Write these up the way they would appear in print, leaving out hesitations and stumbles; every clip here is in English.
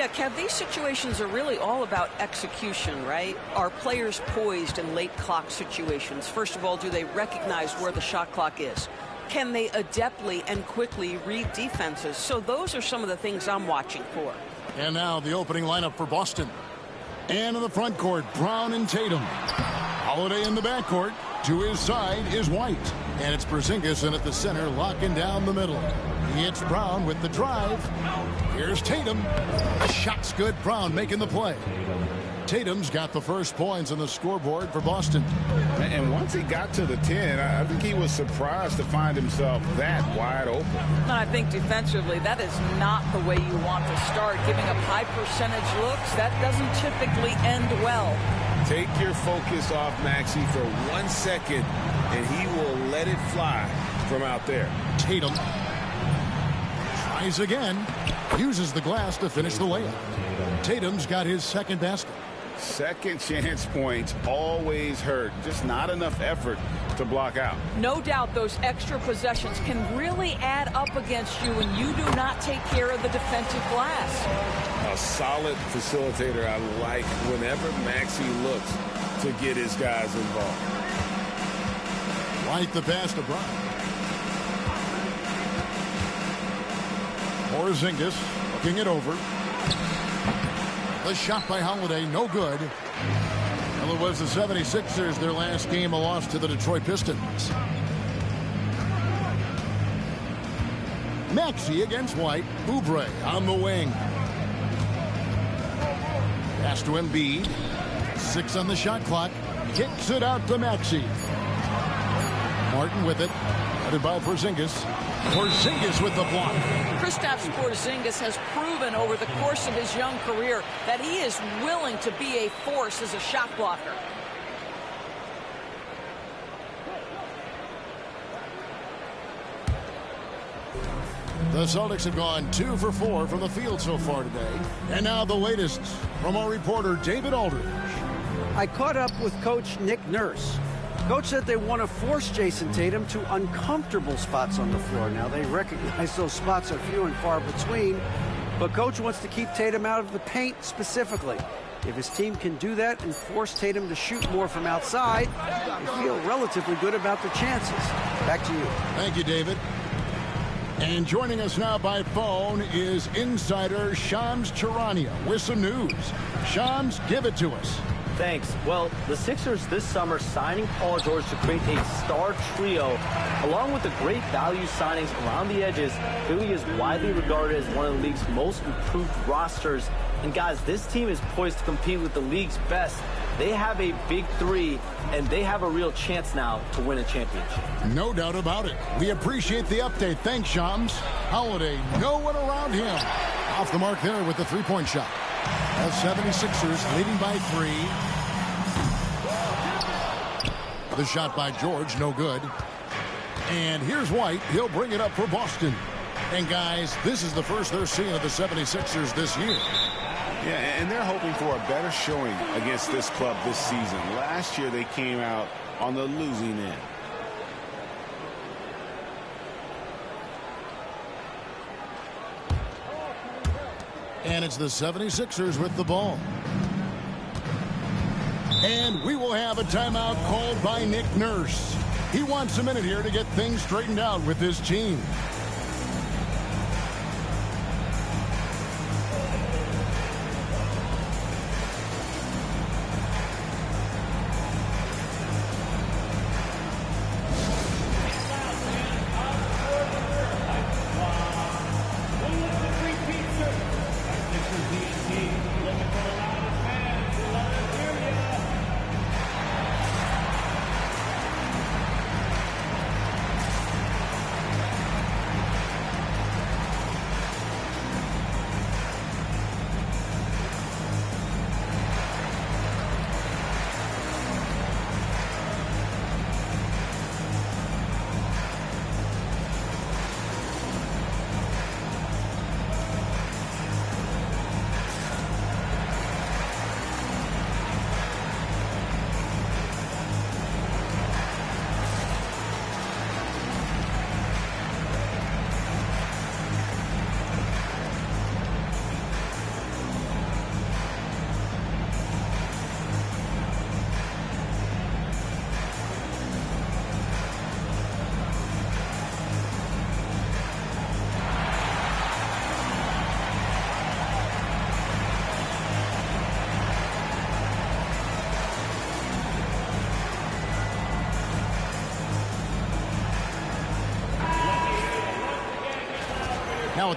Yeah, Kev, these situations are really all about execution, right? Are players poised in late clock situations? First of all, do they recognize where the shot clock is? Can they adeptly and quickly read defenses? So those are some of the things I'm watching for. And now the opening lineup for Boston. And in the front court, Brown and Tatum. Holiday in the backcourt. To his side is White. And it's Porzingis in at the center, locking down the middle. He hits Brown with the drive. Here's Tatum. The shot's good. Brown making the play. Tatum's got the first points on the scoreboard for Boston. And once he got to the 10, I think he was surprised to find himself that wide open. And I think defensively, that is not the way you want to start. Giving up high percentage looks, that doesn't typically end well. Take your focus off Maxey for 1 second, and he will let it fly from out there. Tatum tries again. Uses the glass to finish the layup. Tatum's got his second basket. Second chance points always hurt. Just not enough effort to block out. No doubt those extra possessions can really add up against you when you do not take care of the defensive glass. A solid facilitator. I like whenever Maxey looks to get his guys involved. Right the pass to Brown. Porzingis looking it over. The shot by Holiday, no good. Well, it was the 76ers, their last game, a loss to the Detroit Pistons. Maxey against White. Oubre on the wing. Pass to Embiid. 6 on the shot clock. Kicks it out to Maxey. Martin with it. Headed by Porzingis. Porzingis with the block. Kristaps Porzingis has proven over the course of his young career that he is willing to be a force as a shot blocker. The Celtics have gone 2 for 4 from the field so far today. And now the latest from our reporter David Aldridge. I caught up with Coach Nick Nurse. Coach said they want to force Jason Tatum to uncomfortable spots on the floor. Now, they recognize those spots are few and far between, but Coach wants to keep Tatum out of the paint specifically. If his team can do that and force Tatum to shoot more from outside, they feel relatively good about the chances. Back to you. Thank you, David. And joining us now by phone is insider Shams Charania with some news. Shams, give it to us. Thanks. Well, the Sixers this summer signing Paul George to create a star trio, along with the great value signings around the edges, really is widely regarded as one of the league's most improved rosters. And guys, this team is poised to compete with the league's best. They have a big three, and they have a real chance now to win a championship. No doubt about it. We appreciate the update. Thanks, Shams. Holiday, no one around him. Off the mark there with the three-point shot. The 76ers leading by 3. The shot by George, no good. And here's White. He'll bring it up for Boston. And guys, this is the first they're seeing of the 76ers this year. Yeah, and they're hoping for a better showing against this club this season. Last year they came out on the losing end. And it's the 76ers with the ball. And we will have a timeout called by Nick Nurse. He wants a minute here to get things straightened out with his team.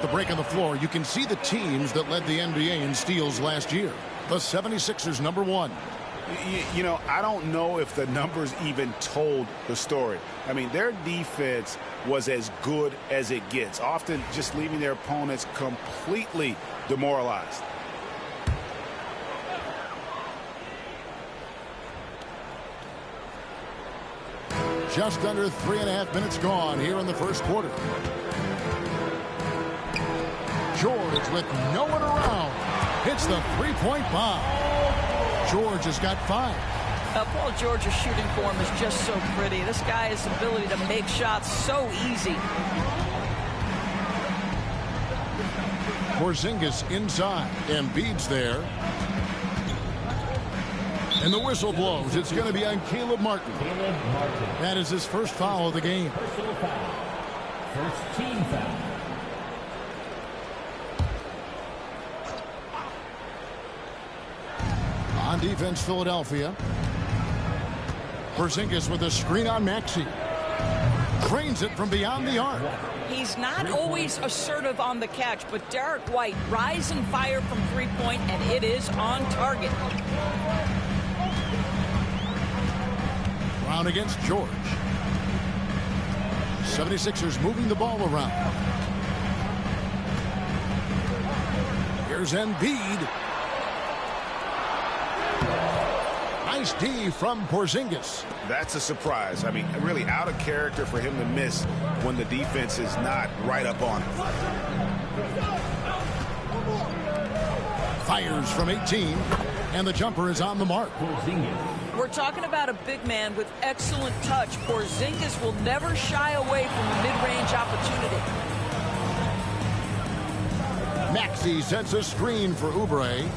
the break on the floor, you can see the teams that led the NBA in steals last year. The 76ers, number 1. You know, I don't know if the numbers even told the story. I mean, their defense was as good as it gets, often just leaving their opponents completely demoralized. Just under 3.5 minutes gone here in the first quarter. George with no one around hits the three-point bomb. George has got 5. Paul George's shooting form is just so pretty. This guy's ability to make shots so easy. Porzingis inside. Embiid's there. And the whistle blows. It's going to be on Caleb Martin. That is his first foul of the game. First team foul. On defense, Philadelphia. Porzingis with a screen on Maxey. Drains it from beyond the arc. He's not always assertive on the catch, but Derek White rise and fire from three-point, and it is on target. Brown against George. 76ers moving the ball around. Here's Embiid. Nice D from Porzingis. That's a surprise. I mean, really out of character for him to miss when the defense is not right up on him. Fires from 18, and the jumper is on the mark. We're talking about a big man with excellent touch. Porzingis will never shy away from a mid-range opportunity. Maxey sets a screen for Oubre.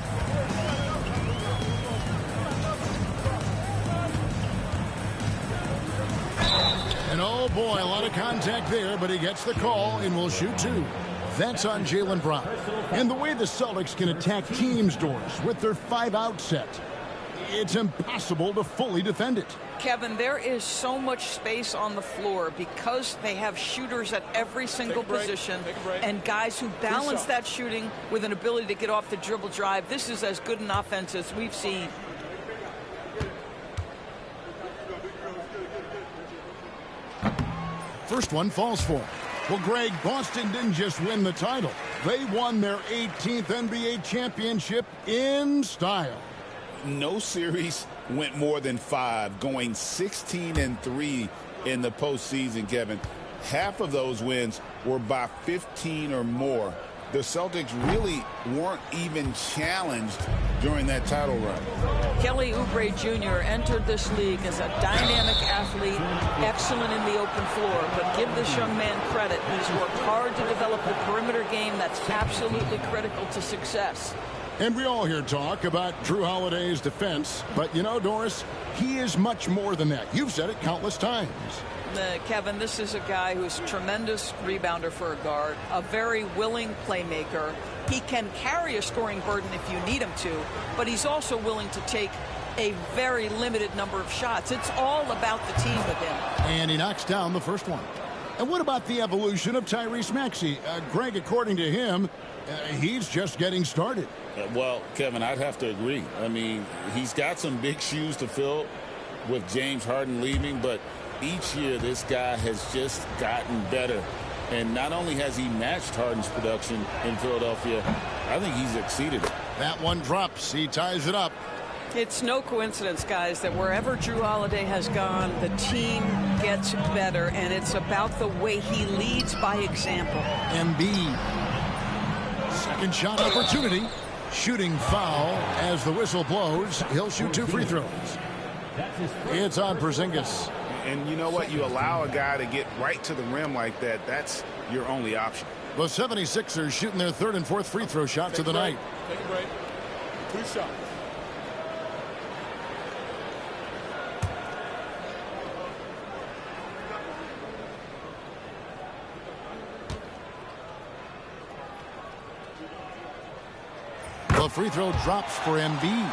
And oh boy, a lot of contact there, but he gets the call and will shoot 2. That's on Jaylen Brown. And the way the Celtics can attack teams, Doris, with their 5-out set, it's impossible to fully defend it. Kevin, there is so much space on the floor because they have shooters at every single position and guys who balance that shooting with an ability to get off the dribble drive. This is as good an offense as we've seen. First one falls for him. Well, Greg, Boston didn't just win the title. They won their 18th NBA championship in style. No series went more than 5, going 16-3 in the postseason, Kevin. Half of those wins were by 15 or more. The Celtics really weren't even challenged during that title run. Kelly Oubre Jr. entered this league as a dynamic athlete, excellent in the open floor, but give this young man credit. He's worked hard to develop the perimeter game that's absolutely critical to success. And we all hear talk about Jrue Holiday's defense, but you know, Doris, he is much more than that. You've said it countless times. Kevin, this is a guy who's a tremendous rebounder for a guard, a very willing playmaker. He can carry a scoring burden if you need him to, but he's also willing to take a very limited number of shots. It's all about the team with him. And he knocks down the first one. And what about the evolution of Tyrese Maxey? Greg, according to him, he's just getting started. Well, Kevin, I'd have to agree. I mean, he's got some big shoes to fill with James Harden leaving, but each year this guy has just gotten better. And not only has he matched Harden's production in Philadelphia, I think he's exceeded it. That one drops. He ties it up. It's no coincidence, guys, that wherever Jrue Holiday has gone, the team gets better, and it's about the way he leads by example. Embiid. Second shot opportunity. Shooting foul as the whistle blows. He'll shoot 2 free throws. It's on Porzingis. And you know what? You allow a guy to get right to the rim like that. That's your only option. The 76ers shooting their 3rd and 4th free throw shots of the night. Take a break. 2 shots. The free throw drops for Embiid.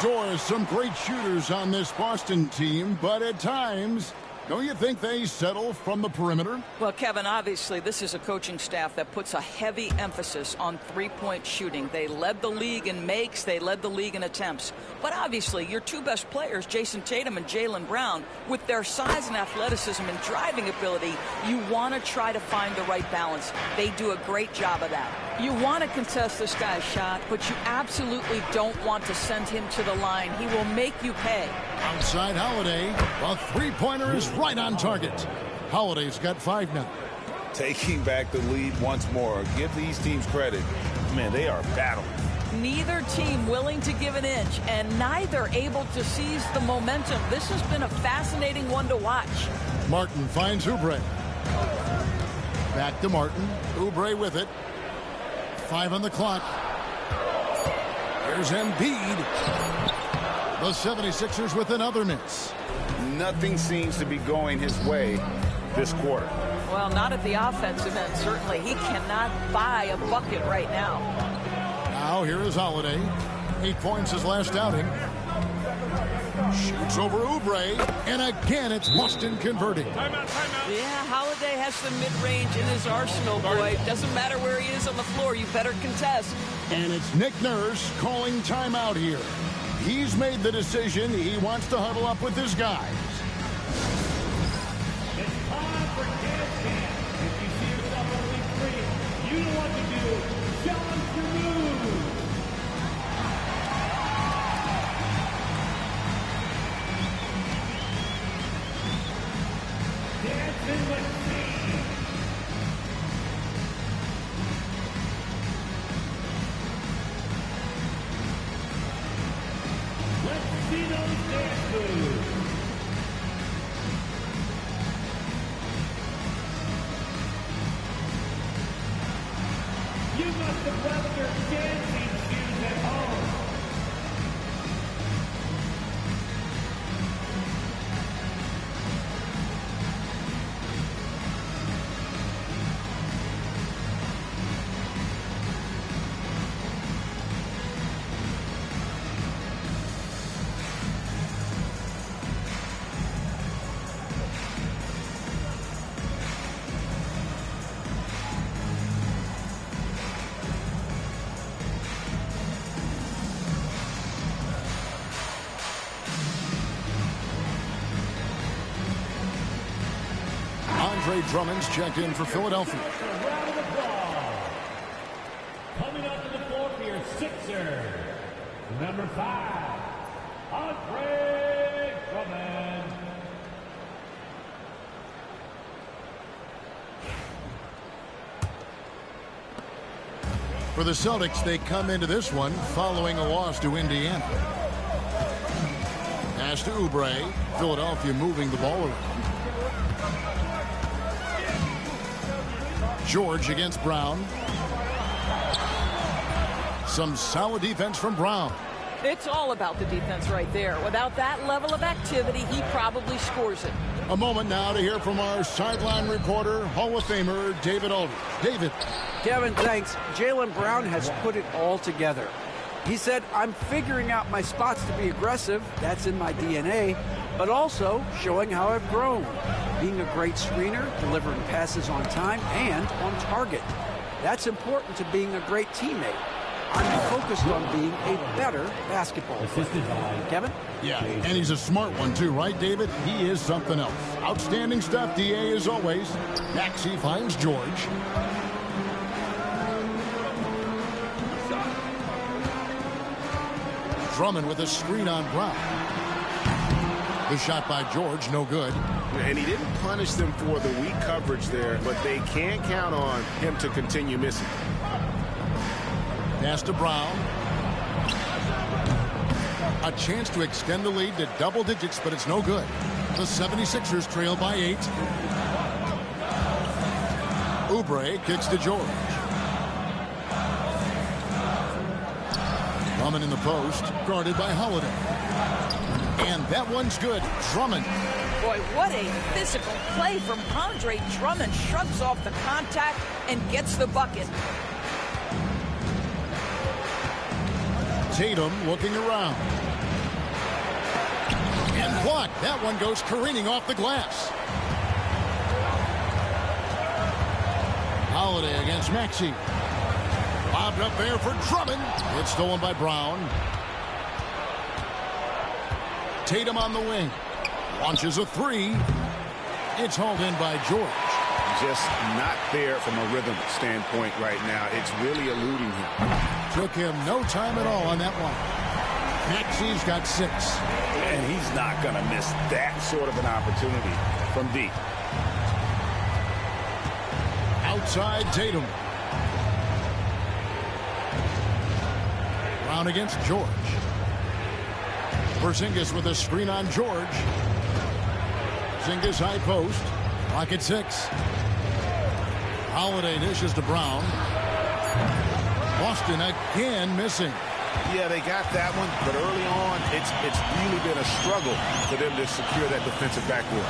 Doris, some great shooters on this Boston team, but at times Don't you think they settle from the perimeter? Well, Kevin, obviously this is a coaching staff that puts a heavy emphasis on three-point shooting. They led the league in makes. They led the league in attempts. But obviously your two best players, Jason Tatum and Jaylen Brown, with their size and athleticism and driving ability, you want to try to find the right balance. They do a great job of that. You want to contest this guy's shot, but you absolutely don't want to send him to the line. He will make you pay. Outside Holiday, the three-pointer is right on target. Holiday's got 5 now. Taking back the lead once more. Give these teams credit. Man, they are battling. Neither team willing to give an inch, and neither able to seize the momentum. This has been a fascinating one to watch. Martin finds Oubre. Back to Martin. Oubre with it. 5 on the clock. Here's Embiid. The 76ers with another miss. Nothing seems to be going his way this quarter. Well, not at the offensive end, certainly. He cannot buy a bucket right now. Now here is Holiday. 8 points his last outing. Shoots over Oubre. And again, it's Boston converting. Timeout. Yeah, Holiday has some mid-range in his arsenal, boy. Doesn't matter where he is on the floor. You better contest. And it's Nick Nurse calling timeout here. He's made the decision. He wants to huddle up with his guys. It's time for dance camp. If you see yourself on week 3, you know what to do. Challenge to move. Dancing with me. Let's see those dance moves. You must have left your dancing shoes at home. Andre Drummond's checked in for Philadelphia. Round of applause. Coming up to the floor for your Sixers, number 5, Andre Drummond. For the Celtics, they come into this one following a loss to Indiana. Pass to Oubre. Philadelphia moving the ball around. George against Brown. Some solid defense from Brown. It's all about the defense right there. Without that level of activity, he probably scores it. A moment now to hear from our sideline reporter, Hall of Famer David Aldridge. David. Kevin, thanks. Jaylen Brown has put it all together. He said, I'm figuring out my spots to be aggressive. That's in my DNA. But also showing how I've grown. Being a great screener, delivering passes on time and on target. That's important to being a great teammate. I'm focused on being a better basketball player. Kevin? Yeah, and he's a smart one too, right, David? He is something else. Outstanding stuff, DA, as always. Maxey finds George. Drummond with a screen on Brown. The shot by George, no good. And he didn't punish them for the weak coverage there, but they can't count on him to continue missing. Pass to Brown. A chance to extend the lead to double digits, but it's no good. The 76ers trail by 8. Oubre kicks to George. Drummond in the post, guarded by Holiday. And that one's good. Drummond. Boy, what a physical play from Andre Drummond. Shrugs off the contact and gets the bucket. Tatum looking around. And blocked. That one goes careening off the glass. Holiday against Maxey. Lobbed up there for Drummond. It's stolen by Brown. Tatum on the wing. Launches a three. It's hauled in by George. Just not there from a rhythm standpoint right now. It's really eluding him. Took him no time at all on that one. Maxey's got 6. And he's not going to miss that sort of an opportunity from deep. Outside Tatum. Brown against George. Porzingis with a screen on George. Porzingis high post. Clock at 6. Holiday dishes to Brown. Boston again missing. Yeah, they got that one, but early on, it's really been a struggle for them to secure that defensive backboard.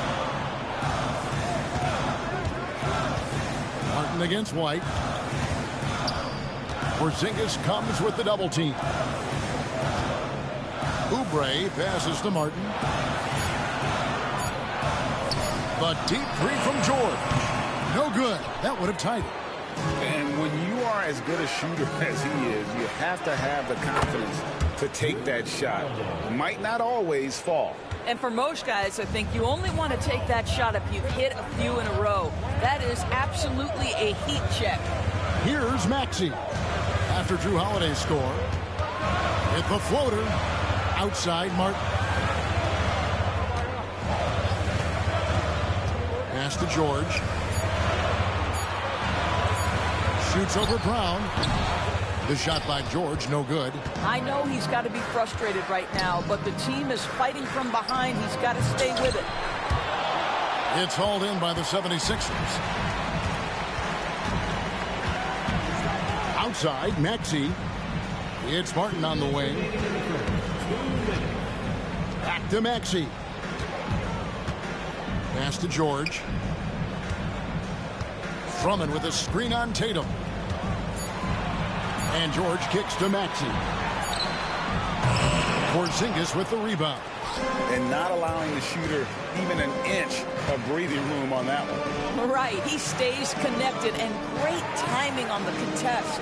Martin against White. Porzingis comes with the double team. Oubre passes to Martin. The deep three from George. No good. That would have tied it. And when you are as good a shooter as he is, you have to have the confidence to take that shot. Might not always fall. And for most guys, I think you only want to take that shot if you've hit a few in a row. That is absolutely a heat check. Here's Maxey. After Drew Holiday's score. Hit the floater. Outside Martin. Pass to George. Shoots over Brown. The shot by George, no good. I know he's got to be frustrated right now, but the team is fighting from behind. He's got to stay with it. It's hauled in by the 76ers. Outside, Maxey. It's Martin on the wing. Back to Maxey. Pass to George. Drummond with a screen on Tatum. And George kicks to Maxey. Porzingis with the rebound. And not allowing the shooter even an inch of breathing room on that one. Right. He stays connected, and great timing on the contest.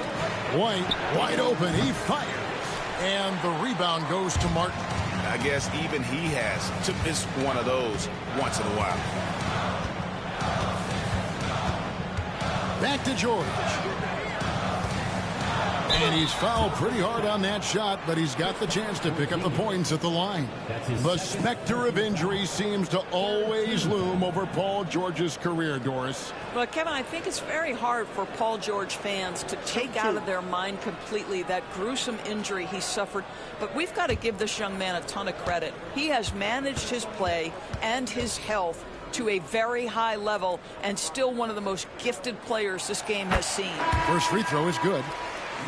White wide open. He fires. And the rebound goes to Martin. I guess even he has to miss one of those once in a while. Back to George. And he's fouled pretty hard on that shot, but he's got the chance to pick up the points at the line. The specter of injury seems to always loom over Paul George's career, Doris. But, Kevin, I think it's very hard for Paul George fans to take out of their mind completely that gruesome injury he suffered. But we've got to give this young man a ton of credit. He has managed his play and his health to a very high level, and still one of the most gifted players this game has seen. First free throw is good.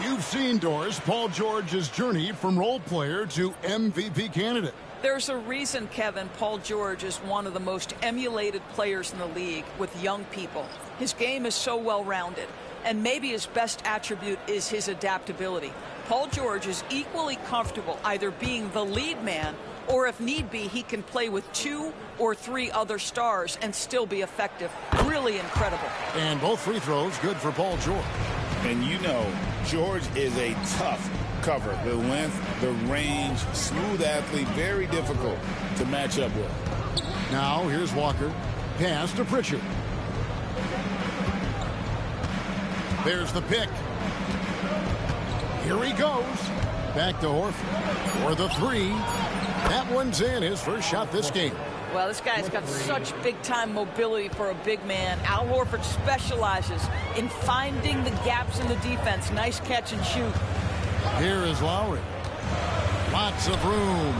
You've seen, Doris, Paul George's journey from role player to MVP candidate. There's a reason, Kevin, Paul George is one of the most emulated players in the league with young people. His game is so well-rounded, and maybe his best attribute is his adaptability. Paul George is equally comfortable either being the lead man, or if need be, he can play with 2 or 3 other stars and still be effective. Really incredible. And both free throws good for Paul George. And you know, George is a tough cover. The length, the range, smooth athlete, very difficult to match up with. Now here's Walker. Pass to Pritchard. There's the pick. Here he goes. Back to Horford for the 3. That one's in, his first shot this game. Well, this guy's got such big-time mobility for a big man. Al Horford specializes in finding the gaps in the defense. Nice catch and shoot. Here is Lowry. Lots of room.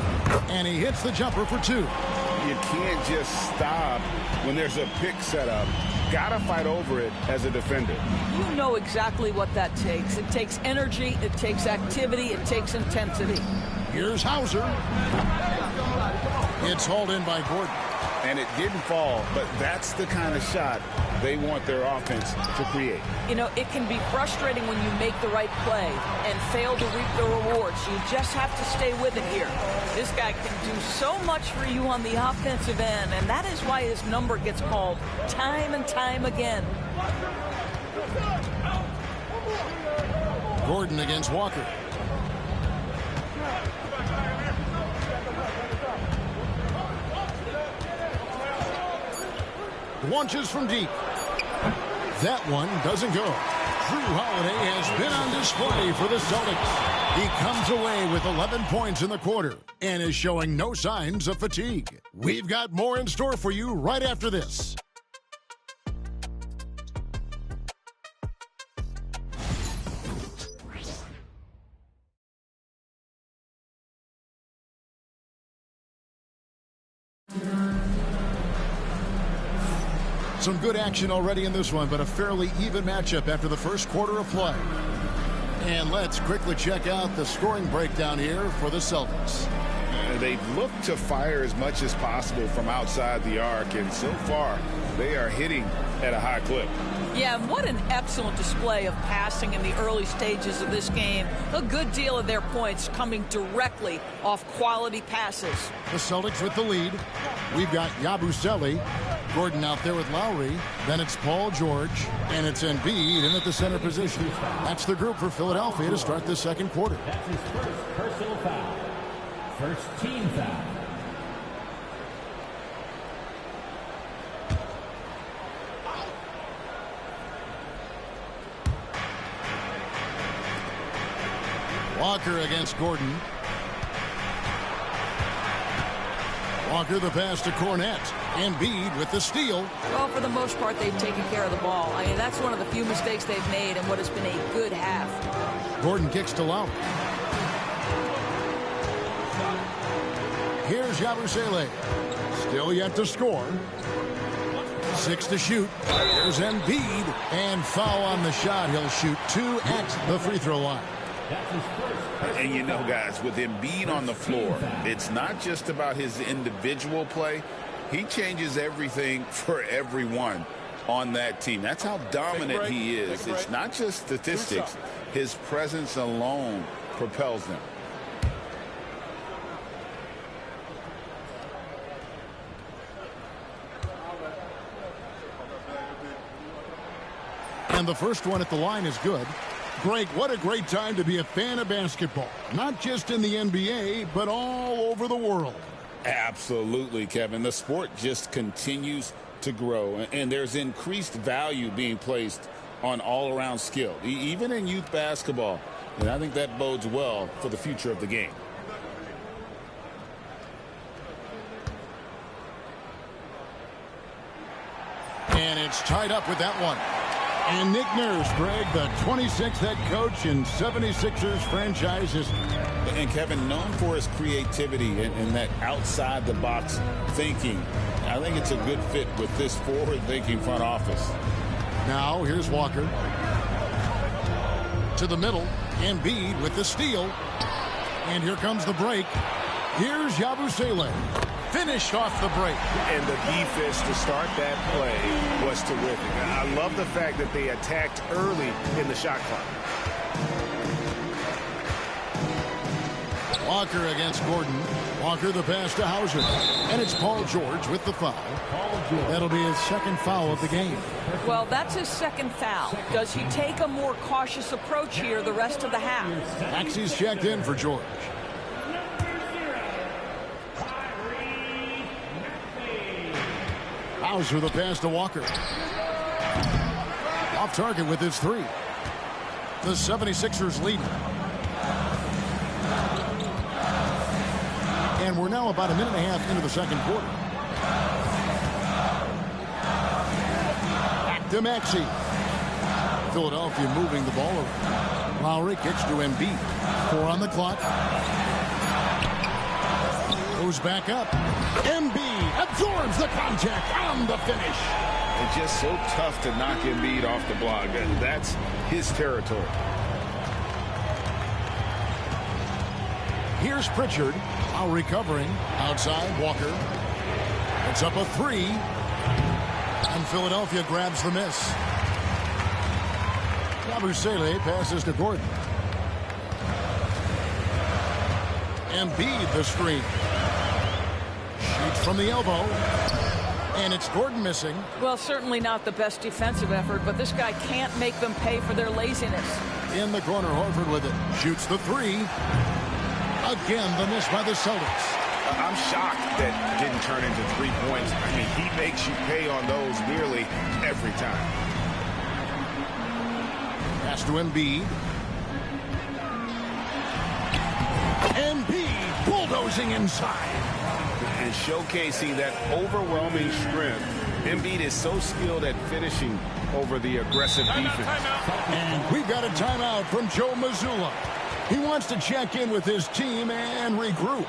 And he hits the jumper for 2. You can't just stop when there's a pick set up. Gotta fight over it as a defender. You know exactly what that takes. It takes energy, it takes activity, it takes intensity. Here's Hauser. It's hauled in by Gordon. and it didn't fall, but that's the kind of shot they want their offense to create. You know, it can be frustrating when you make the right play and fail to reap the rewards. You just have to stay with it here. This guy can do so much for you on the offensive end, and that is why his number gets called time and time again. Gordon against Walker. Launches from deep. That one doesn't go. Jrue Holiday has been on display for the Celtics. He comes away with 11 points in the quarter and is showing no signs of fatigue. We've got more in store for you right after this. Some good action already in this one, but a fairly even matchup after the first quarter of play. And let's quickly check out the scoring breakdown here for the Celtics. They've looked to fire as much as possible from outside the arc, and so far they are hitting at a high clip. Yeah, what an excellent display of passing in the early stages of this game. A good deal of their points coming directly off quality passes. The Celtics with the lead. We've got Yabusele. Gordon out there with Lowry. Then it's Paul George. And it's Embiid in at the center position. That's the group for Philadelphia to start the second quarter. That's his first personal foul. First team foul. Walker against Gordon. Walker the pass to Cornette. Embiid with the steal. Well, for the most part, they've taken care of the ball. I mean, that's one of the few mistakes they've made in what has been a good half. Gordon kicks to Lowry. Here's Yabusele. Still yet to score. 6 to shoot. There's Embiid. And foul on the shot. He'll shoot 2 at the free throw line. And you know, guys, with Embiid on the floor, it's not just about his individual play. He changes everything for everyone on that team. That's how dominant he is. It's not just statistics. His presence alone propels them. And the first one at the line is good. Greg, what a great time to be a fan of basketball. Not just in the NBA, but all over the world. Absolutely, Kevin. The sport just continues to grow, and there's increased value being placed on all-around skill, even in youth basketball. And I think that bodes well for the future of the game. And it's tied up with that one. And Nick Nurse, Greg, the 26th head coach in 76ers franchise history. And Kevin, known for his creativity and that outside-the-box thinking, I think it's a good fit with this forward-thinking front office. Now, here's Walker. To the middle. Embiid with the steal. And here comes the break. Here's Yabusele. Finished off the break. And the defense to start that play was terrific. I love the fact that they attacked early in the shot clock. Walker against Gordon. Walker the pass to Hauser. And it's Paul George with the foul. That'll be his second foul of the game. Well, that's his second foul. Does he take a more cautious approach here the rest of the half? Maxey's checked in for George. Hauser the pass to Walker. Off target with his three. The 76ers lead. And we're now about a minute and a half into the second quarter. Back to Maxey. Philadelphia moving the ball over. Lowry kicks to Embiid. 4 on the clock. Goes back up. Embiid absorbs the contact on the finish. It's just so tough to knock Embiid off the block. That's his territory. Here's Pritchard. Now recovering. Outside, Walker. It's up a 3. And Philadelphia grabs the miss. Yabusele passes to Gordon. Embiid the screen. Shoots from the elbow. And it's Gordon missing. Well, certainly not the best defensive effort, but this guy can't make them pay for their laziness. In the corner, Horford with it. Shoots the 3. Again, the miss by the Celtics. I'm shocked that didn't turn into 3 points. I mean, he makes you pay on those nearly every time. Pass to Embiid. Embiid bulldozing inside. And showcasing that overwhelming strength. Embiid is so skilled at finishing over the aggressive defense. And we've got a timeout from Joe Mazzulla. He wants to check in with his team and regroup.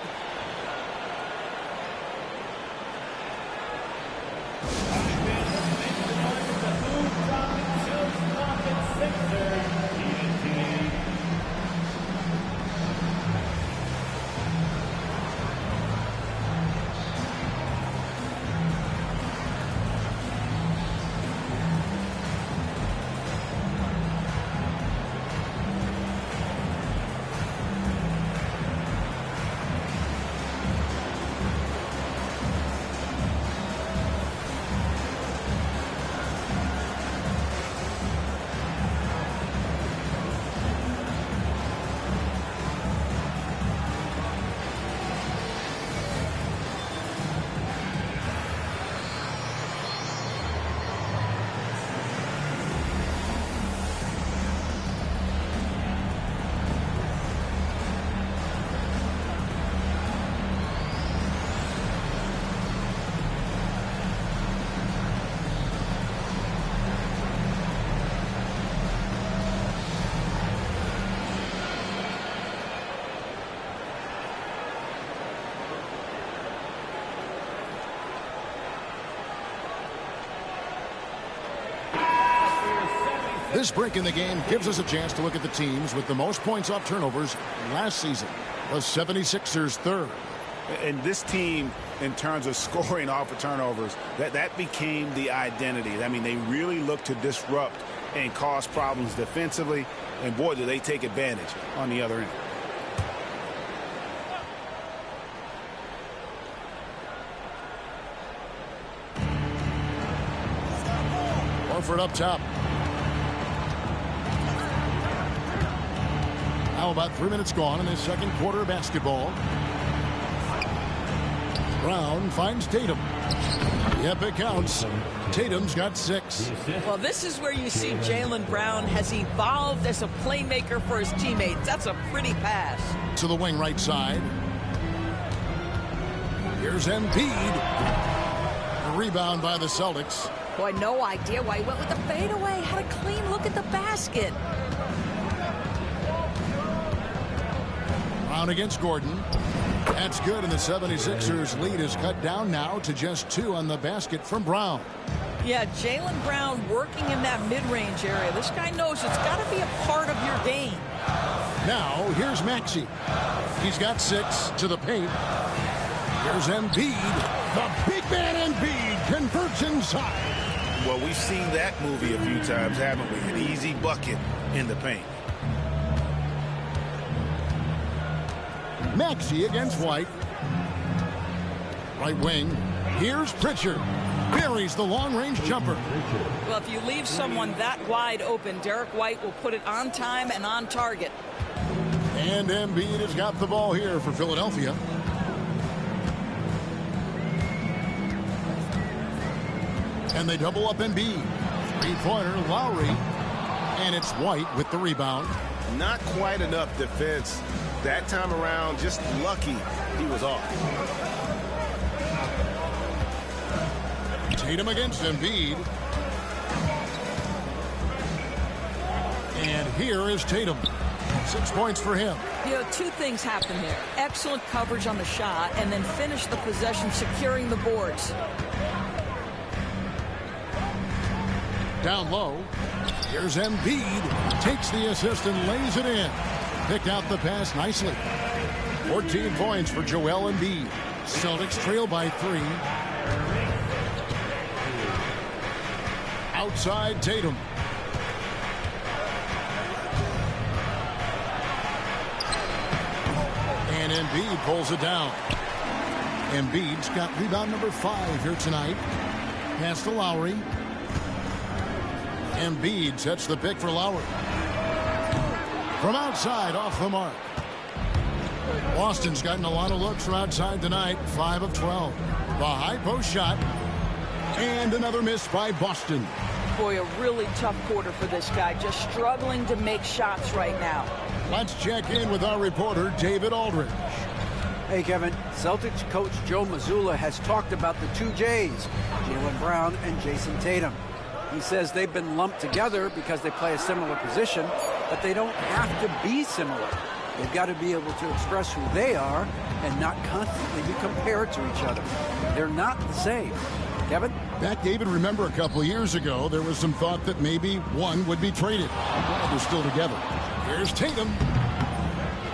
This break in the game gives us a chance to look at the teams with the most points off turnovers last season. The 76ers third. And this team, in terms of scoring off of turnovers, that became the identity. I mean, they really look to disrupt and cause problems defensively. And boy, do they take advantage on the other end. Horford up top. Now about 3 minutes gone in this second quarter of basketball. Brown finds Tatum. Yep, it counts. Tatum's got 6. Well, this is where you see Jaylen Brown has evolved as a playmaker for his teammates. That's a pretty pass. To the wing right side. Here's Embiid. A rebound by the Celtics. Boy, no idea why he went with the fadeaway. Had a clean look at the basket. Brown against Gordon. That's good, and the 76ers lead is cut down now to just 2 on the basket from Brown. Yeah, Jaylen Brown working in that mid-range area. This guy knows it's got to be a part of your game. Now, here's Maxey. He's got 6 to the paint. Here's Embiid. The big man Embiid converts inside. Well, we've seen that movie a few times, haven't we? An easy bucket in the paint. Maxey against White. Right wing. Here's Pritchard. Buries the long-range jumper. Well, if you leave someone that wide open, Derek White will put it on time and on target. And Embiid has got the ball here for Philadelphia. And they double up Embiid. Three-pointer, Lowry. And it's White with the rebound. Not quite enough defense. That time around, just lucky he was off. Tatum against Embiid. And here is Tatum. 6 points for him. You know, 2 things happen there. Excellent coverage on the shot, and then finish the possession securing the boards. Down low. Here's Embiid. Takes the assist and lays it in. Picked out the pass nicely. 14 points for Joel Embiid. Celtics trail by 3. Outside Tatum. And Embiid pulls it down. Embiid's got rebound number 5 here tonight. Pass to Lowry. Embiid sets the pick for Lowry. From outside, off the mark. Boston's gotten a lot of looks from outside tonight. 5 of 12. The high post shot. And another miss by Boston. Boy, a really tough quarter for this guy. Just struggling to make shots right now. Let's check in with our reporter, David Aldridge. Hey, Kevin. Celtics coach Joe Mazzulla has talked about the two J's, Jaylen Brown and Jason Tatum. He says they've been lumped together because they play a similar position, but they don't have to be similar. They've got to be able to express who they are and not constantly be compared to each other. They're not the same. Kevin? Back, David, remember a couple of years ago, there was some thought that maybe one would be traded. Well, they're still together. Here's Tatum.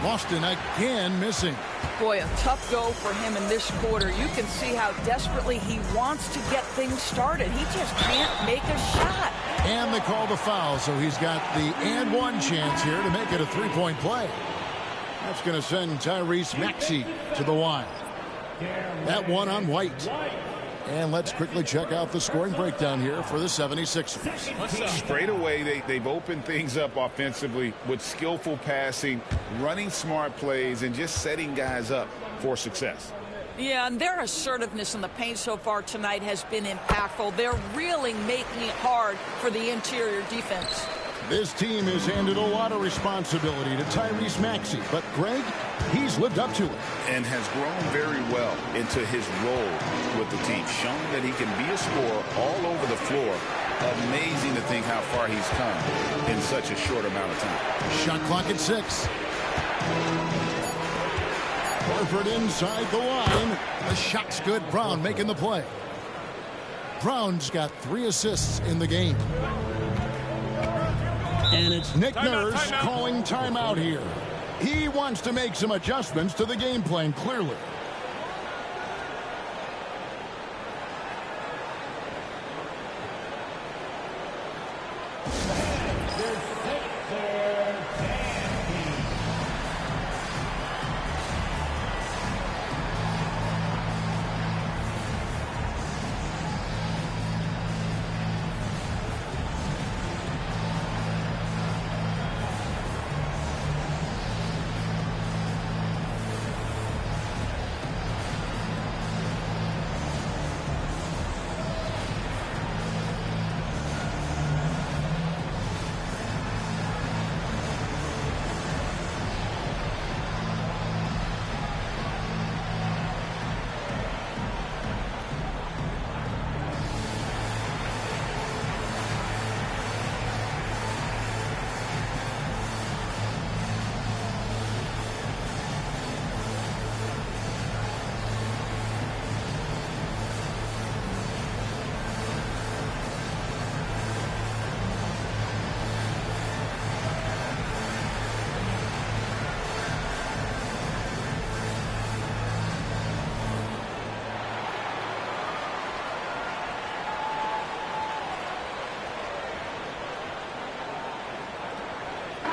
Boston again missing. Boy, a tough go for him in this quarter. You can see how desperately he wants to get things started. He just can't make a shot. And they call the foul, so he's got the and one chance here to make it a three-point play. That's going to send Tyrese Maxey to the line. That one on White. And let's quickly check out the scoring breakdown here for the 76ers. Straight away, they've opened things up offensively with skillful passing, running smart plays, and just setting guys up for success. Yeah, and their assertiveness in the paint so far tonight has been impactful. They're really making it hard for the interior defense. This team has handed a lot of responsibility to Tyrese Maxey, but Greg, he's lived up to it. And has grown very well into his role with the team, showing that he can be a scorer all over the floor. Amazing to think how far he's come in such a short amount of time. Shot clock at 6. Horford inside the line. The shot's good. Brown making the play. Brown's got 3 assists in the game. And it's Nick Nurse calling timeout here. He wants to make some adjustments to the game plan, clearly.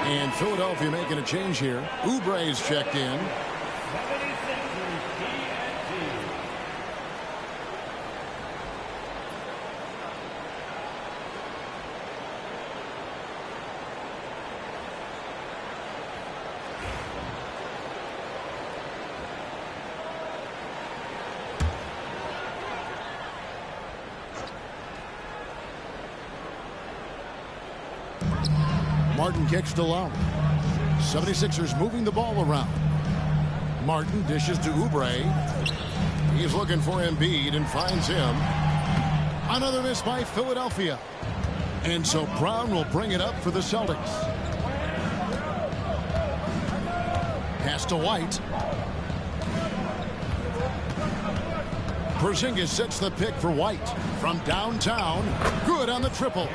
And Philadelphia making a change here. Oubre's checked in. Martin kicks to Lowry. 76ers moving the ball around. Martin dishes to Oubre. He's looking for Embiid and finds him. Another miss by Philadelphia. And so Brown will bring it up for the Celtics. Pass to White. Porzingis sets the pick for White. From downtown. Good on the triple.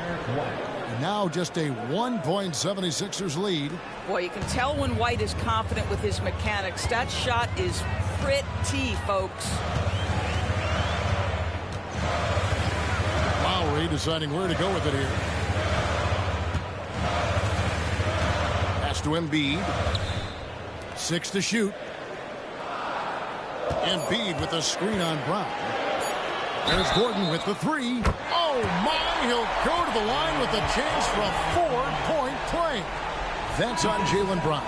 Now just a 1-point 76ers lead. Boy, you can tell when White is confident with his mechanics. That shot is pretty, folks. Lowry deciding where to go with it here. Pass to Embiid. 6 to shoot. Embiid with a screen on Brown. There's Gordon with the 3. Oh, my! He'll go to the line with a chance for a 4-point play. That's on Jaylen Brown.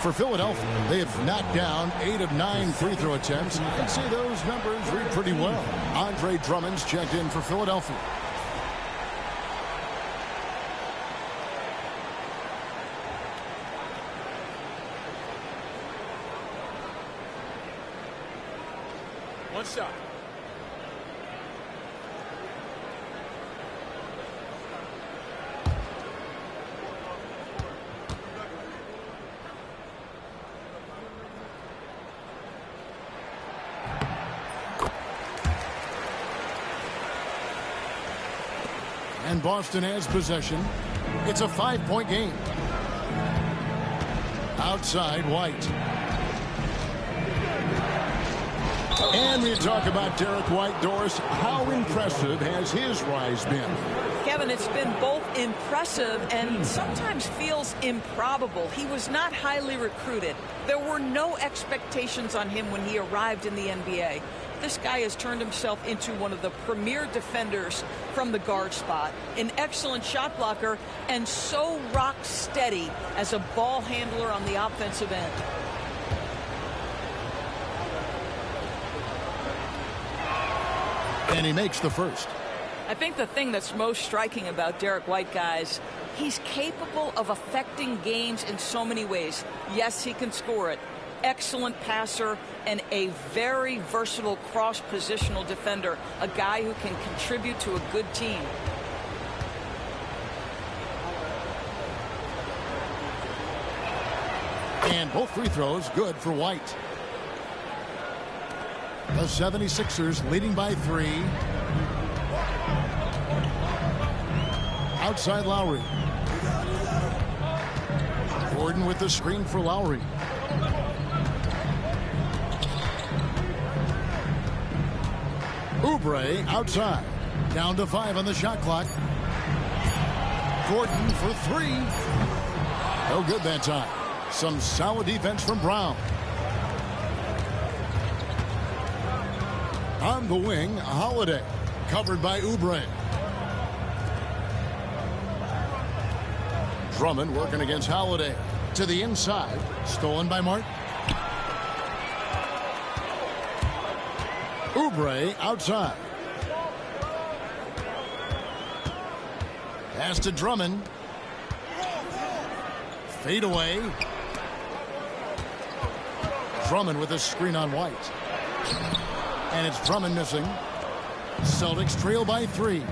For Philadelphia, they have knocked down 8 of 9 free throw attempts. You can see those numbers read pretty well. Andre Drummond's checked in for Philadelphia. One shot. And Boston has possession. It's a 5-point game. Outside, White. And we talk about Derek White, Doris. How impressive has his rise been? Kevin, it's been both impressive and sometimes feels improbable. He was not highly recruited. There were no expectations on him when he arrived in the NBA. This guy has turned himself into one of the premier defenders from the guard spot, an excellent shot blocker, and so rock steady as a ball handler on the offensive end. And he makes the first. I think the thing that's most striking about Derek White, guys, he's capable of affecting games in so many ways. Yes, he can score it. Excellent passer and a very versatile cross-positional defender, a guy who can contribute to a good team. And both free throws good for White. The 76ers leading by 3. Outside Lowry. Gordon with the screen for Lowry. Oubre outside. Down to 5 on the shot clock. Gordon for 3. No good that time. Some solid defense from Brown. On the wing, Holiday. Covered by Oubre. Drummond working against Holiday. To the inside. Stolen by Martin. Oubre outside. Pass to Drummond. Fade away. Drummond with a screen on White. And it's Drummond missing. Celtics trail by 3.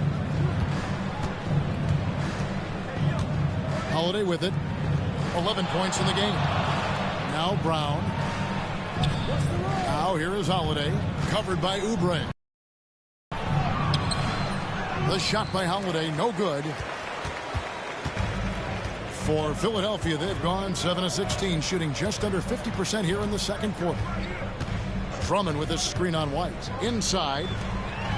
Holiday with it. 11 points in the game. Now Brown. Now here is Holiday. Covered by Oubre. The shot by Holiday, no good. For Philadelphia, they've gone 7 of 16, shooting just under 50% here in the second quarter. Drummond with a screen on White. Inside.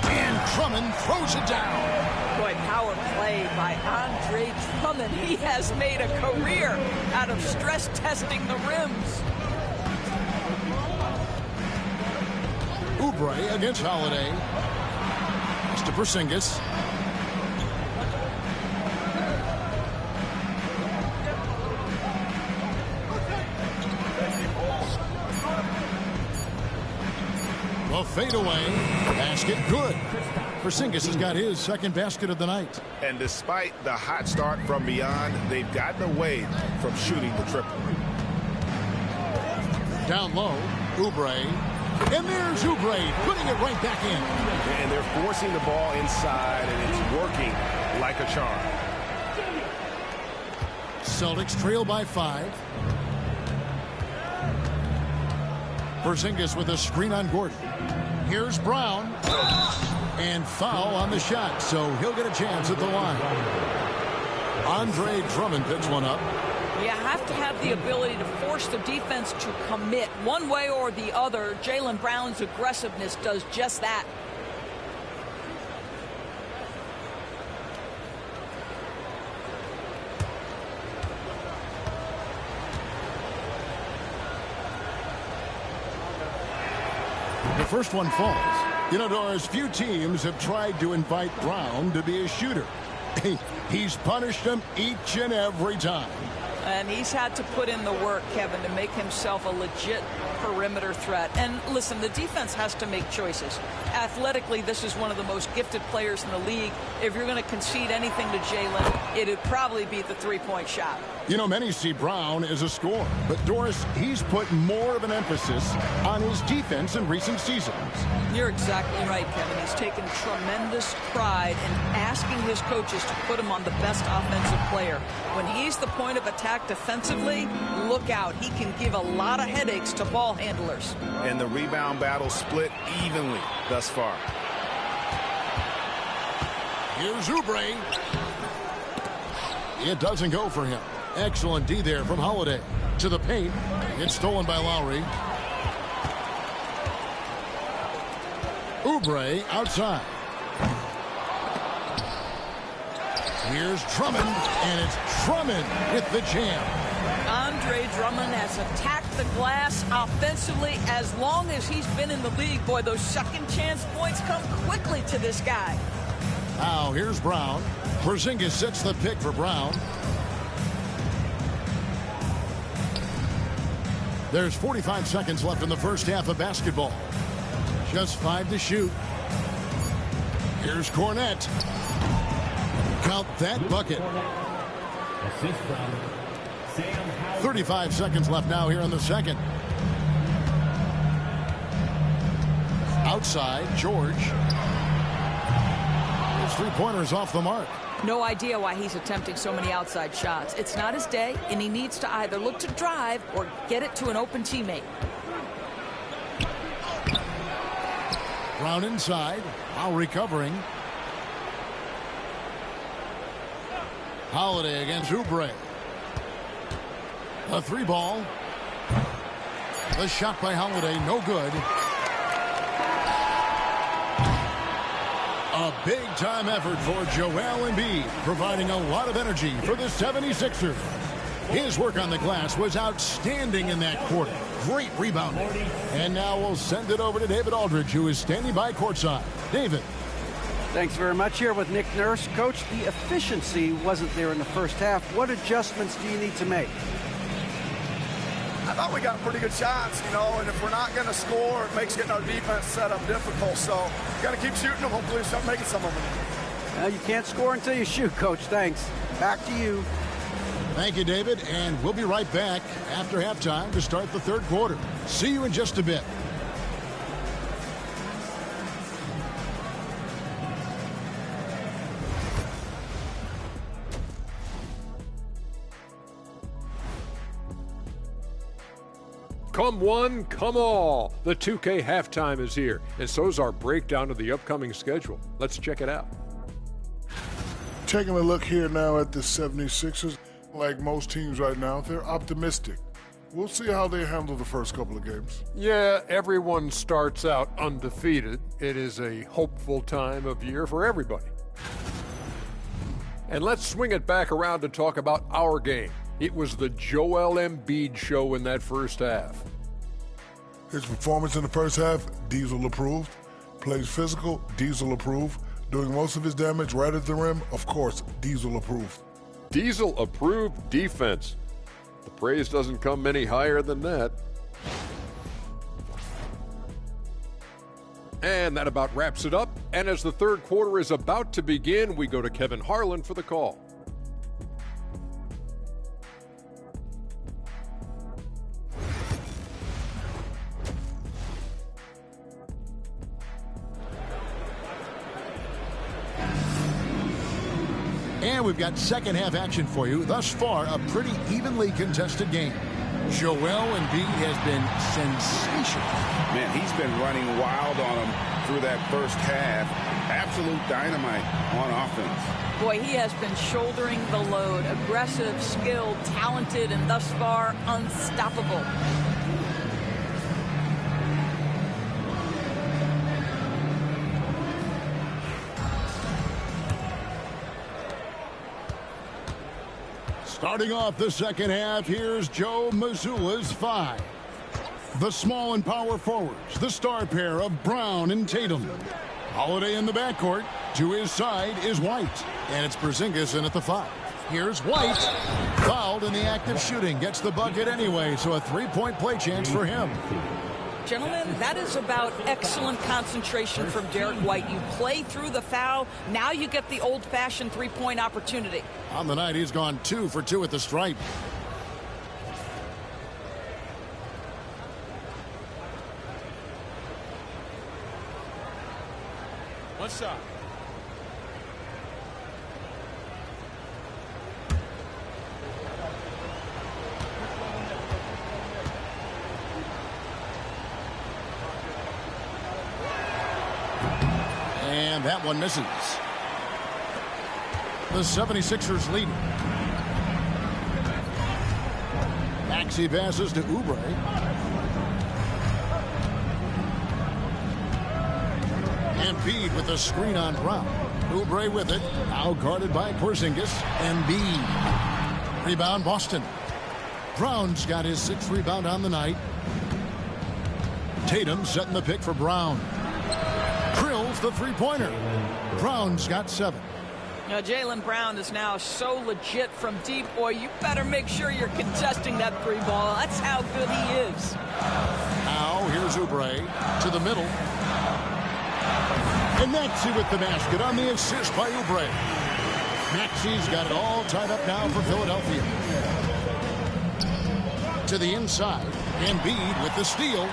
And Drummond throws it down. Boy, power play by Andre Drummond. He has made a career out of stress testing the rims. Oubre against Holiday. It's to Porzingis. A fadeaway. Basket good. Porzingis has got his second basket of the night. And despite the hot start from beyond, they've gotten away from shooting the triple. Down low, Oubre. And there's Oubre putting it right back in. And they're forcing the ball inside, and it's working like a charm. Celtics trail by 5. Porzingis with a screen on Gordon. Here's Brown. And foul on the shot, so he'll get a chance at the line. Andre Drummond picks one up. You have to have the ability to force the defense to commit one way or the other. Jaylen Brown's aggressiveness does just that. The first one falls. You know, Doris, few teams have tried to invite Brown to be a shooter. He's punished them each and every time. And he's had to put in the work, Kevin, to make himself a legit perimeter threat. And listen, the defense has to make choices. Athletically, this is one of the most gifted players in the league. If you're going to concede anything to Jalen, it'd probably be the three-point shot. You know, many see Brown as a scorer, but Doris, he's put more of an emphasis on his defense in recent seasons. You're exactly right, Kevin. He's taken tremendous pride in asking his coaches to put him on the best offensive player. When he's the point of attack defensively, look out. He can give a lot of headaches to ball handlers. And the rebound battle split evenly thus far. Here's Oubre. It doesn't go for him. Excellent D there from Holiday. To the paint. It's stolen by Lowry. Oubre outside. Here's Drummond, and it's Drummond with the jam. Andre Drummond has attacked the glass offensively as long as he's been in the league. Boy, those second chance points come quickly to this guy. Now here's Brown. Porzingis sets the pick for Brown. There's 45 seconds left in the first half of basketball. Just 5 to shoot. Here's Cornette. Count that bucket. 35 seconds left now here in the second. Outside, George. His three-pointers off the mark. No idea why he's attempting so many outside shots. It's not his day, and he needs to either look to drive or get it to an open teammate. Brown inside, while recovering. Holiday against Oubre. A three ball. The shot by Holiday, no good. A big-time effort for Joel Embiid, providing a lot of energy for the 76ers. His work on the glass was outstanding in that quarter. Great rebounding. And now we'll send it over to David Aldridge, who is standing by courtside. David. Thanks very much. Here with Nick Nurse. Coach, the efficiency wasn't there in the first half. What adjustments do you need to make? I thought we got pretty good shots, you know, and if we're not going to score, it makes getting our defense set up difficult. So, got to keep shooting them. Hopefully, start making some of them. Well, you can't score until you shoot, Coach. Thanks. Back to you. Thank you, David, and we'll be right back after halftime to start the third quarter. See you in just a bit. Come one, come all. The 2K halftime is here, and so is our breakdown of the upcoming schedule. Let's check it out. Taking a look here now at the 76ers, like most teams right now, they're optimistic. We'll see how they handle the first couple of games. Yeah, everyone starts out undefeated. It is a hopeful time of year for everybody. And let's swing it back around to talk about our game. It was the Joel Embiid show in that first half. His performance in the first half, Diesel approved. Plays physical, Diesel approved. Doing most of his damage right at the rim, of course, Diesel approved. Diesel approved defense. The praise doesn't come any higher than that. And that about wraps it up. And as the third quarter is about to begin, we go to Kevin Harlan for the call. And we've got second half action for you. Thus far, a pretty evenly contested game. Joel Embiid has been sensational. Man, he's been running wild on him through that first half. Absolute dynamite on offense. Boy, he has been shouldering the load. Aggressive, skilled, talented, and thus far unstoppable. Starting off the second half, here's Joe Mazzulla's 5. The small and power forwards, the star pair of Brown and Tatum. Holiday in the backcourt. To his side is White. And it's Porzingis in at the 5. Here's White. Fouled in the act of shooting. Gets the bucket anyway, so a three-point play chance for him. Gentlemen, that is about excellent concentration from Derek White. You play through the foul. Now you get the old-fashioned three-point opportunity. On the night, he's gone 2 for 2 at the stripe. One shot. And that one misses. The 76ers lead. Maxey passes to Oubre. Embiid with the screen on Brown. Oubre with it. Now guarded by Porzingis. Embiid. Rebound Boston. Brown's got his 6th rebound on the night. Tatum setting the pick for Brown. Drills the three-pointer. Brown's got 7. Now, Jaylen Brown is now so legit from deep. Boy, you better make sure you're contesting that three ball. That's how good he is. Now, here's Oubre to the middle. And Maxey with the basket on the assist by Oubre. Maxey's got it all tied up now for Philadelphia. To the inside. Embiid with the steal.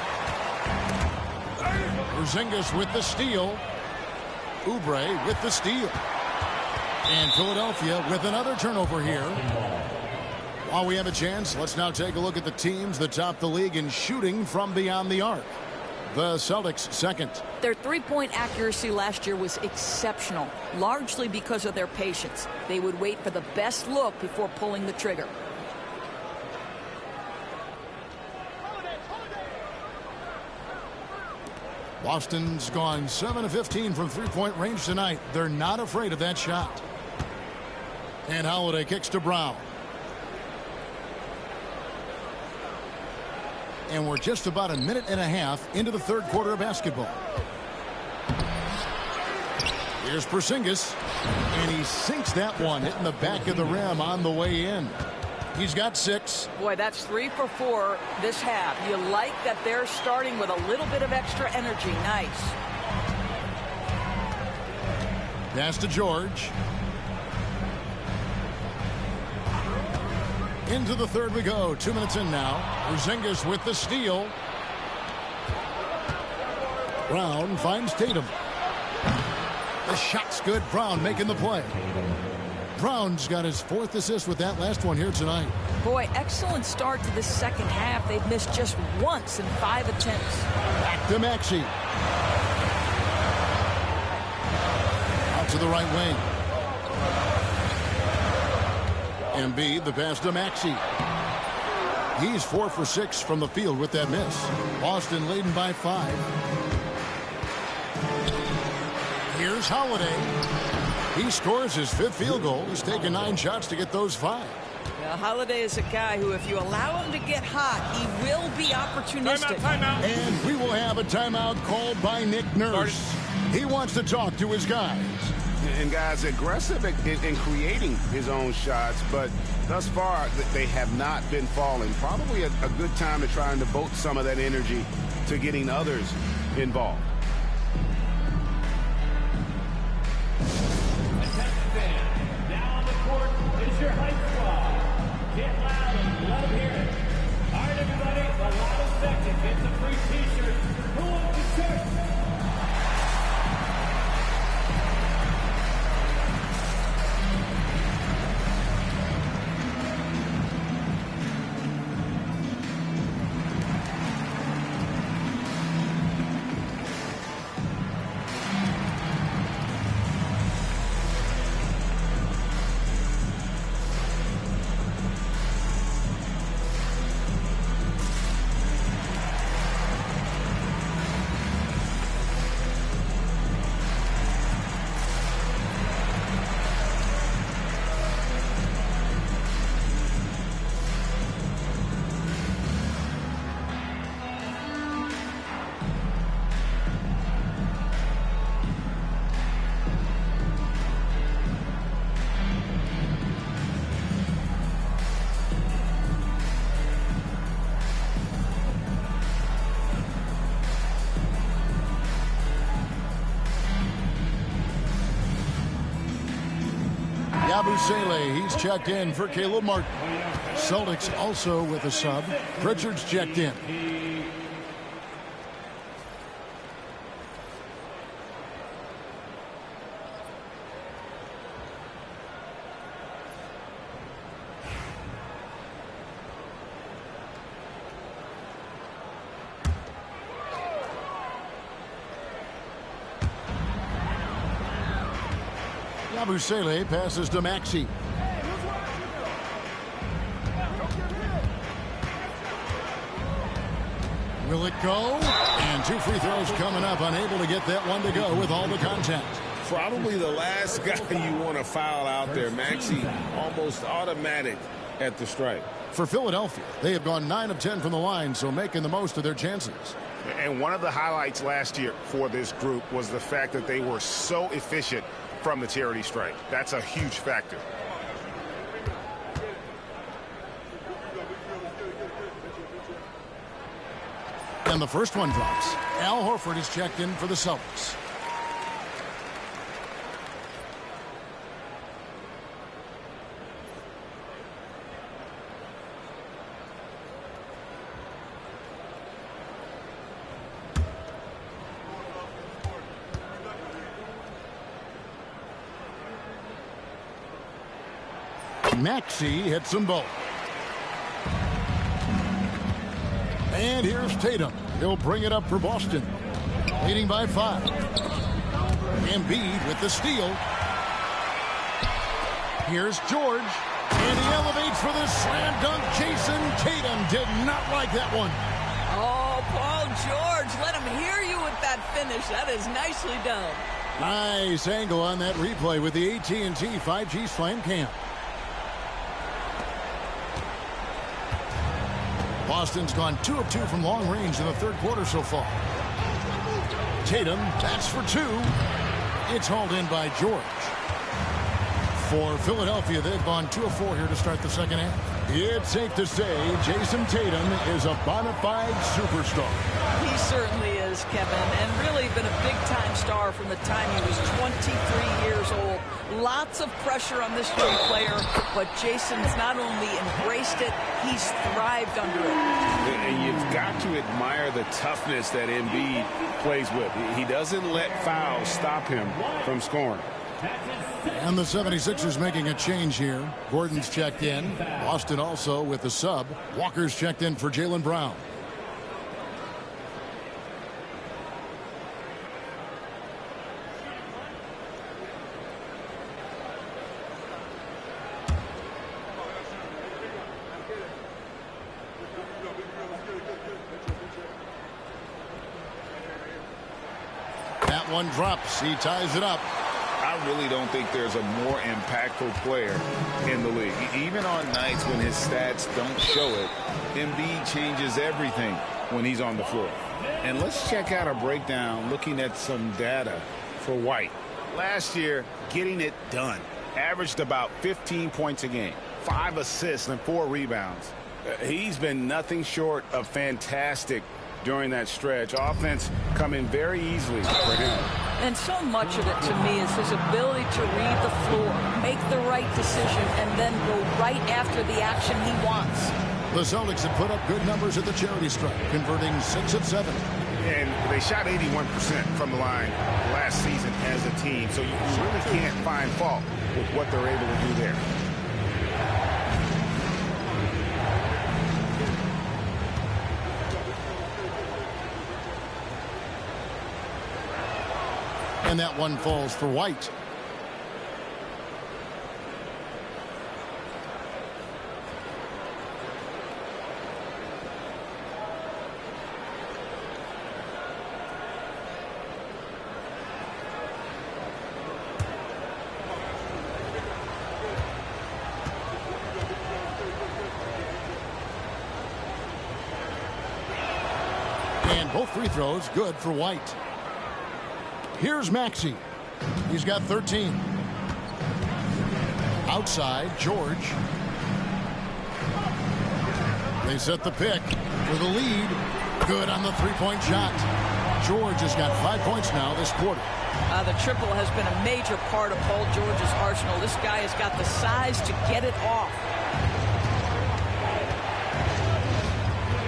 Porzingis with the steal. Oubre with the steal. And Philadelphia with another turnover here. While we have a chance, let's now take a look at the teams that top the league in shooting from beyond the arc. The Celtics second. Their three-point accuracy last year was exceptional, largely because of their patience. They would wait for the best look before pulling the trigger. Boston's gone 7 of 15 from three-point range tonight. They're not afraid of that shot. And Holiday kicks to Brown. And we're just about a minute and a half into the third quarter of basketball. Here's Porzingis. And he sinks that one, hitting the back of the rim on the way in. He's got 6. Boy, that's 3 for 4 this half. You like that they're starting with a little bit of extra energy. Nice. Pass to George. Into the third we go. 2 minutes in now. Porzingis with the steal. Brown finds Tatum. The shot's good. Brown making the play. Brown's got his 4th assist with that last one here tonight. Boy, excellent start to the second half. They've missed just once in 5 attempts. Back to Maxey. Out to the right wing. Embiid, the pass to Maxey. He's 4 for 6 from the field with that miss. Boston leading by 5. Here's Holiday. He scores his 5th field goal. He's taken 9 shots to get those 5. Now, Holiday is a guy who, if you allow him to get hot, he will be opportunistic. Timeout. And we will have a timeout called by Nick Nurse. He wants to talk to his guys. And guys, aggressive in creating his own shots, but thus far they have not been falling. Probably a good time to try and devote some of that energy to getting others involved. Now on the court is your hype squad. Get loud and let them hear it. All right, everybody, the loudest section gets a free t-shirt. Who wants the shirt? Yabusele, he's checked in for Caleb Martin. Celtics also with a sub. Pritchard's checked in. Yabusele passes to Maxey. Will it go? And 2 free throws coming up, unable to get that one to go with all the contact. Probably the last guy you want to foul out there. Maxey almost automatic at the stripe. For Philadelphia, they have gone 9 of 10 from the line, so making the most of their chances. And one of the highlights last year for this group was the fact that they were so efficient from the charity stripe. That's a huge factor. And the first one drops. Al Horford is checked in for the Celtics. Maxey hits them both. And here's Tatum. He'll bring it up for Boston. Leading by 5. Embiid with the steal. Here's George. And he elevates for the slam dunk. Jason Tatum did not like that one. Oh, Paul George, let him hear you with that finish. That is nicely done. Nice angle on that replay with the AT&T 5G Slam Cam. Boston's gone 2 of 2 from long range in the third quarter so far. Tatum, that's for 2. It's hauled in by George. For Philadelphia, they've gone 2 of 4 here to start the second half. It's safe to say Jason Tatum is a bona fide superstar. He certainly is, Kevin, and really been a big-time star from the time he was 23 years old. Lots of pressure on this young player, but Jason's not only embraced it, he's thrived under it. And you've got to admire the toughness that Embiid plays with. He doesn't let fouls stop him from scoring. And the 76ers making a change here. Gordon's checked in. Boston also with the sub. Walker's checked in for Jaylen Brown. That one drops. He ties it up. I really don't think there's a more impactful player in the league. Even on nights when his stats don't show it, Embiid changes everything when he's on the floor. And let's check out a breakdown looking at some data for White. Last year, getting it done. Averaged about 15 points a game, 5 assists and 4 rebounds. He's been nothing short of fantastic during that stretch. Offense coming very easily for him. And so much of it to me is his ability to read the floor, make the right decision, and then go right after the action he wants. The Celtics have put up good numbers at the charity stripe, converting 6 of 7. And they shot 81% from the line last season as a team, so you really can't find fault with what they're able to do there. And that one falls for White. And both free throws good for White. Here's Maxey. He's got 13. Outside, George. They set the pick for the lead. Good on the three-point shot. George has got 5 points now this quarter. The triple has been a major part of Paul George's arsenal. This guy has got the size to get it off.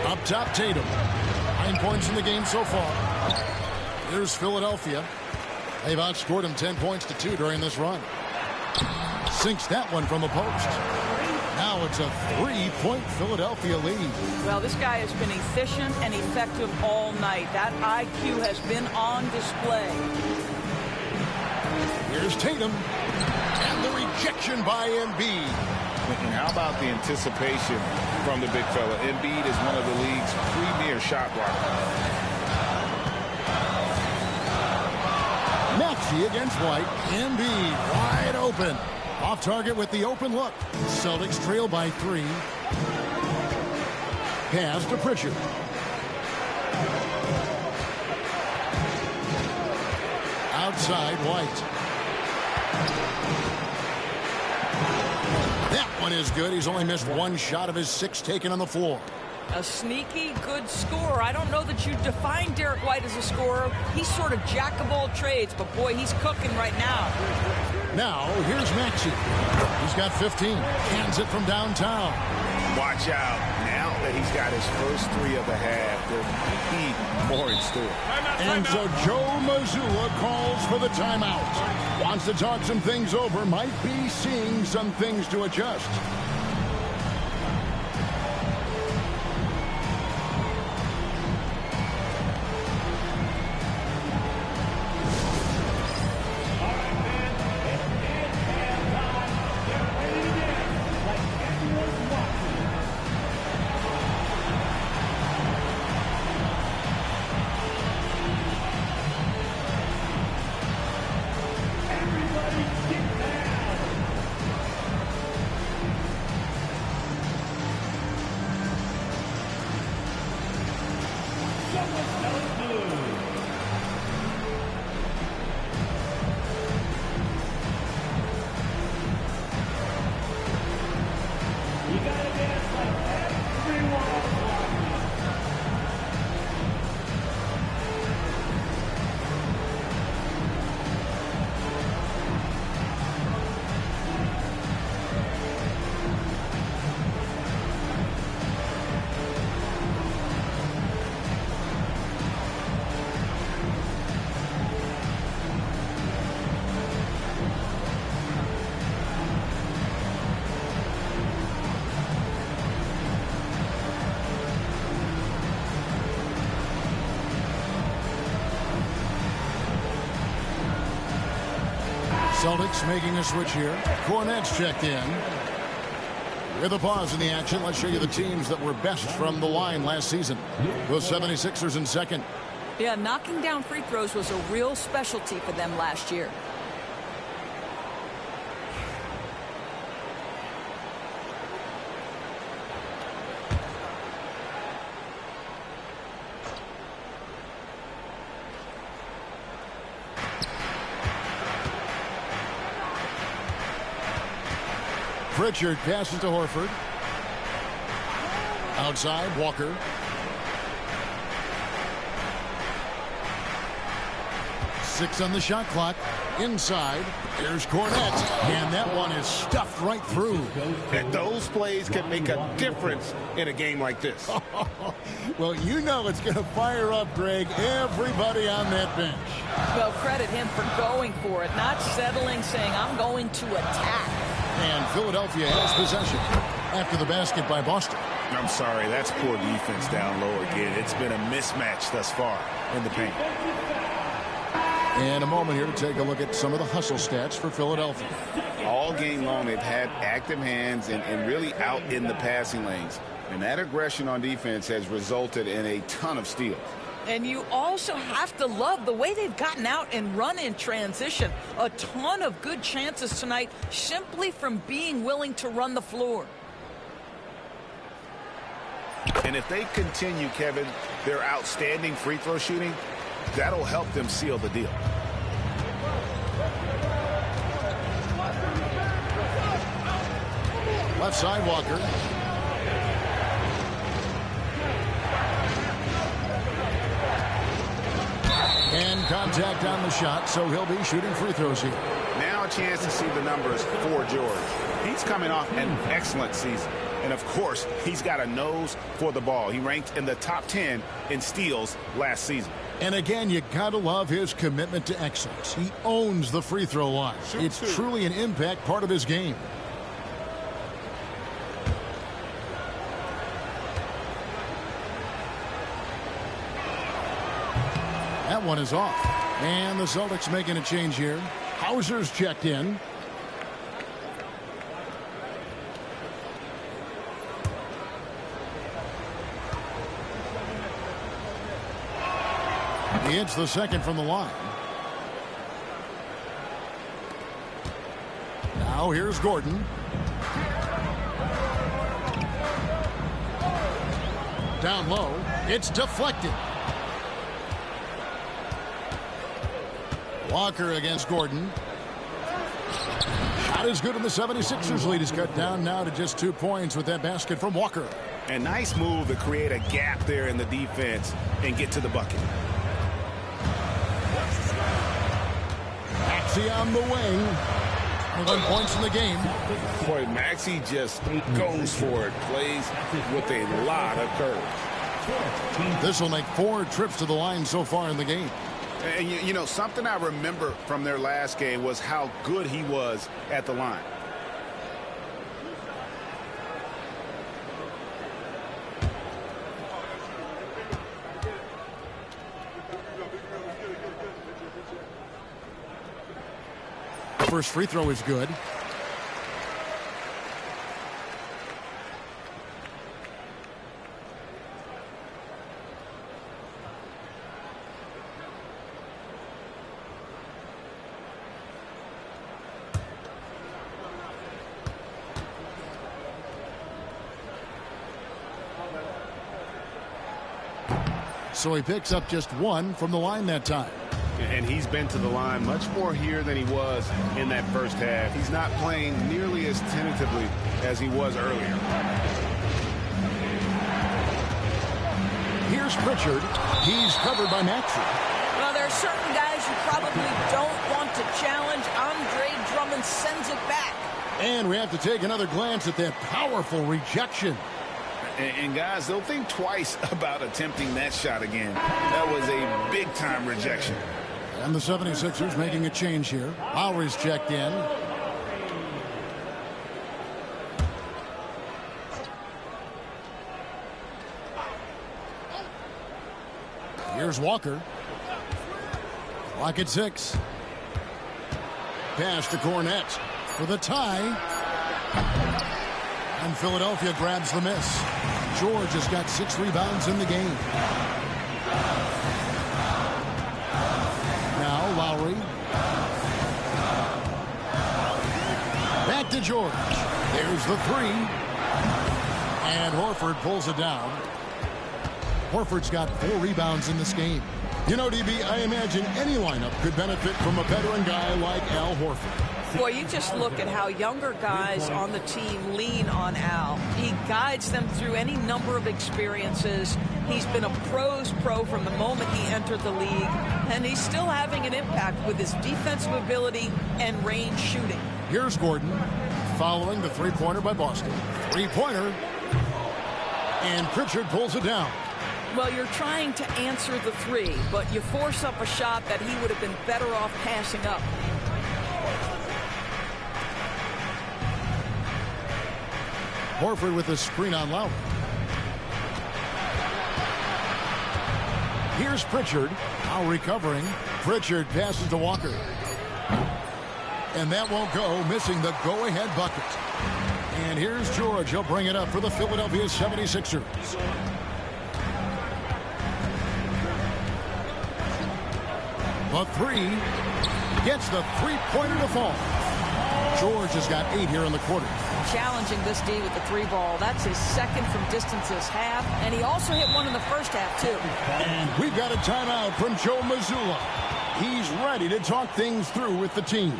Up top, Tatum. 9 points in the game so far. Here's Philadelphia. They've outscored him 10 points to 2 during this run. Sinks that one from the post. Now it's a 3-point Philadelphia lead. Well, this guy has been efficient and effective all night. That IQ has been on display. Here's Tatum. And the rejection by Embiid. And how about the anticipation from the big fella? Embiid is one of the league's premier shot blockers. Maxey against White. Embiid wide open. Off target with the open look. Celtics trail by 3. Pass to Pritchard. Outside, White. That one is good. He's only missed 1 shot of his 6 taken on the floor. A sneaky good scorer. I don't know that you define Derek White as a scorer. He's sort of jack of all trades, but boy, he's cooking right now. Now, here's Maxey. He's got 15. Cans it from downtown. Watch out. Now that he's got his first 3 of the half, there might be more in store. And so Joe Mazzulla calls for the timeout. Wants to talk some things over. Might be seeing some things to adjust. Celtics making a switch here. Kornet's checked in. With a pause in the action, let's show you the teams that were best from the line last season. The 76ers in second. Yeah, knocking down free throws was a real specialty for them last year. Pritchard passes to Horford. Outside, Walker. Six on the shot clock. Inside, here's Kornet. And that one is stuffed right through. And those plays can make a difference in a game like this. Well, you know it's going to fire up, Greg, everybody on that bench. Well, credit him for going for it, not settling, saying, I'm going to attack. And Philadelphia has possession after the basket by Boston. I'm sorry, that's poor defense down low again. It's been a mismatch thus far in the paint. And a moment here to take a look at some of the hustle stats for Philadelphia. All game long, they've had active hands and really out in the passing lanes. And that aggression on defense has resulted in a ton of steals. And you also have to love the way they've gotten out and run in transition. A ton of good chances tonight simply from being willing to run the floor. And if they continue, Kevin, their outstanding free throw shooting, that'll help them seal the deal. Left side, Walker. contact on the shot, so he'll be shooting free throws here. Now a chance to see the numbers for George. He's coming off an excellent season. And, of course, he's got a nose for the ball. He ranked in the top 10 in steals last season. And again, you gotta love his commitment to excellence. He owns the free throw line. It's truly an impact part of his game. That one is off. And the Celtics making a change here. Hauser's checked in. He hits the second from the line. Now here's Gordon. Down low. It's deflected. Walker against Gordon. Shot is good, and the 76ers lead is cut down now to just 2 points with that basket from Walker. A nice move to create a gap there in the defense and get to the bucket. Maxey on the wing. 1 points in the game. Boy, Maxey just goes for it. Plays with a lot of courage. This will make 4 trips to the line so far in the game. And, you know, something I remember from their last game was how good he was at the line. First free throw is good. So he picks up just 1 from the line that time. And he's been to the line much more here than he was in that first half. He's not playing nearly as tentatively as he was earlier. Here's Pritchard. He's covered by Maxey. Well, there are certain guys you probably don't want to challenge. Andre Drummond sends it back. And we have to take another glance at that powerful rejection. And guys, they'll think twice about attempting that shot again. That was a big-time rejection. And the 76ers making a change here. Lowry's checked in. Here's Walker. Clock at 6. Pass to Cornette for the tie. And Philadelphia grabs the miss. George has got 6 rebounds in the game. Now Lowry. Back to George. There's the 3. And Horford pulls it down. Horford's got 4 rebounds in this game. You know, DB, I imagine any lineup could benefit from a veteran guy like Al Horford. Boy, you just look at how younger guys on the team lean on Al. He guides them through any number of experiences. He's been a pro's pro from the moment he entered the league, and he's still having an impact with his defensive ability and range shooting. Here's Gordon following the three-pointer by Boston. Three-pointer, and Pritchard pulls it down. Well, you're trying to answer the 3, but you force up a shot that he would have been better off passing up. Horford with a screen on Lowry. Here's Pritchard. Now recovering. Pritchard passes to Walker. And that won't go, missing the go-ahead bucket. And here's George. He'll bring it up for the Philadelphia 76ers. The 3 gets the three-pointer to fall. George has got 8 here in the quarter. Challenging this D with the 3 ball. That's his second from distance this half. And he also hit one in the first half, too. And we've got a timeout from Joe Mazzulla. He's ready to talk things through with the team.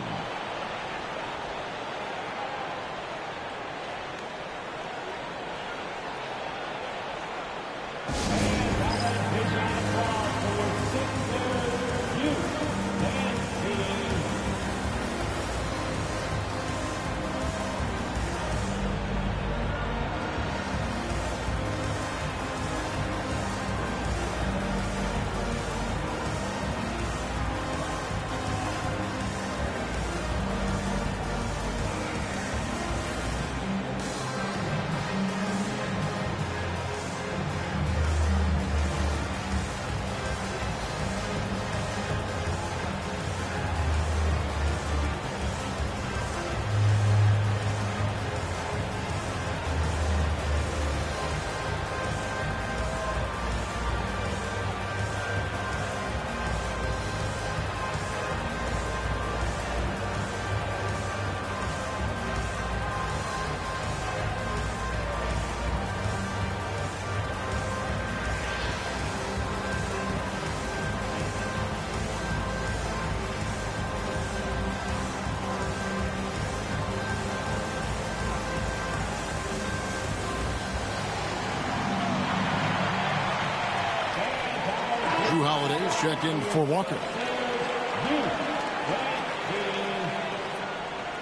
Holiday is checked in for Walker.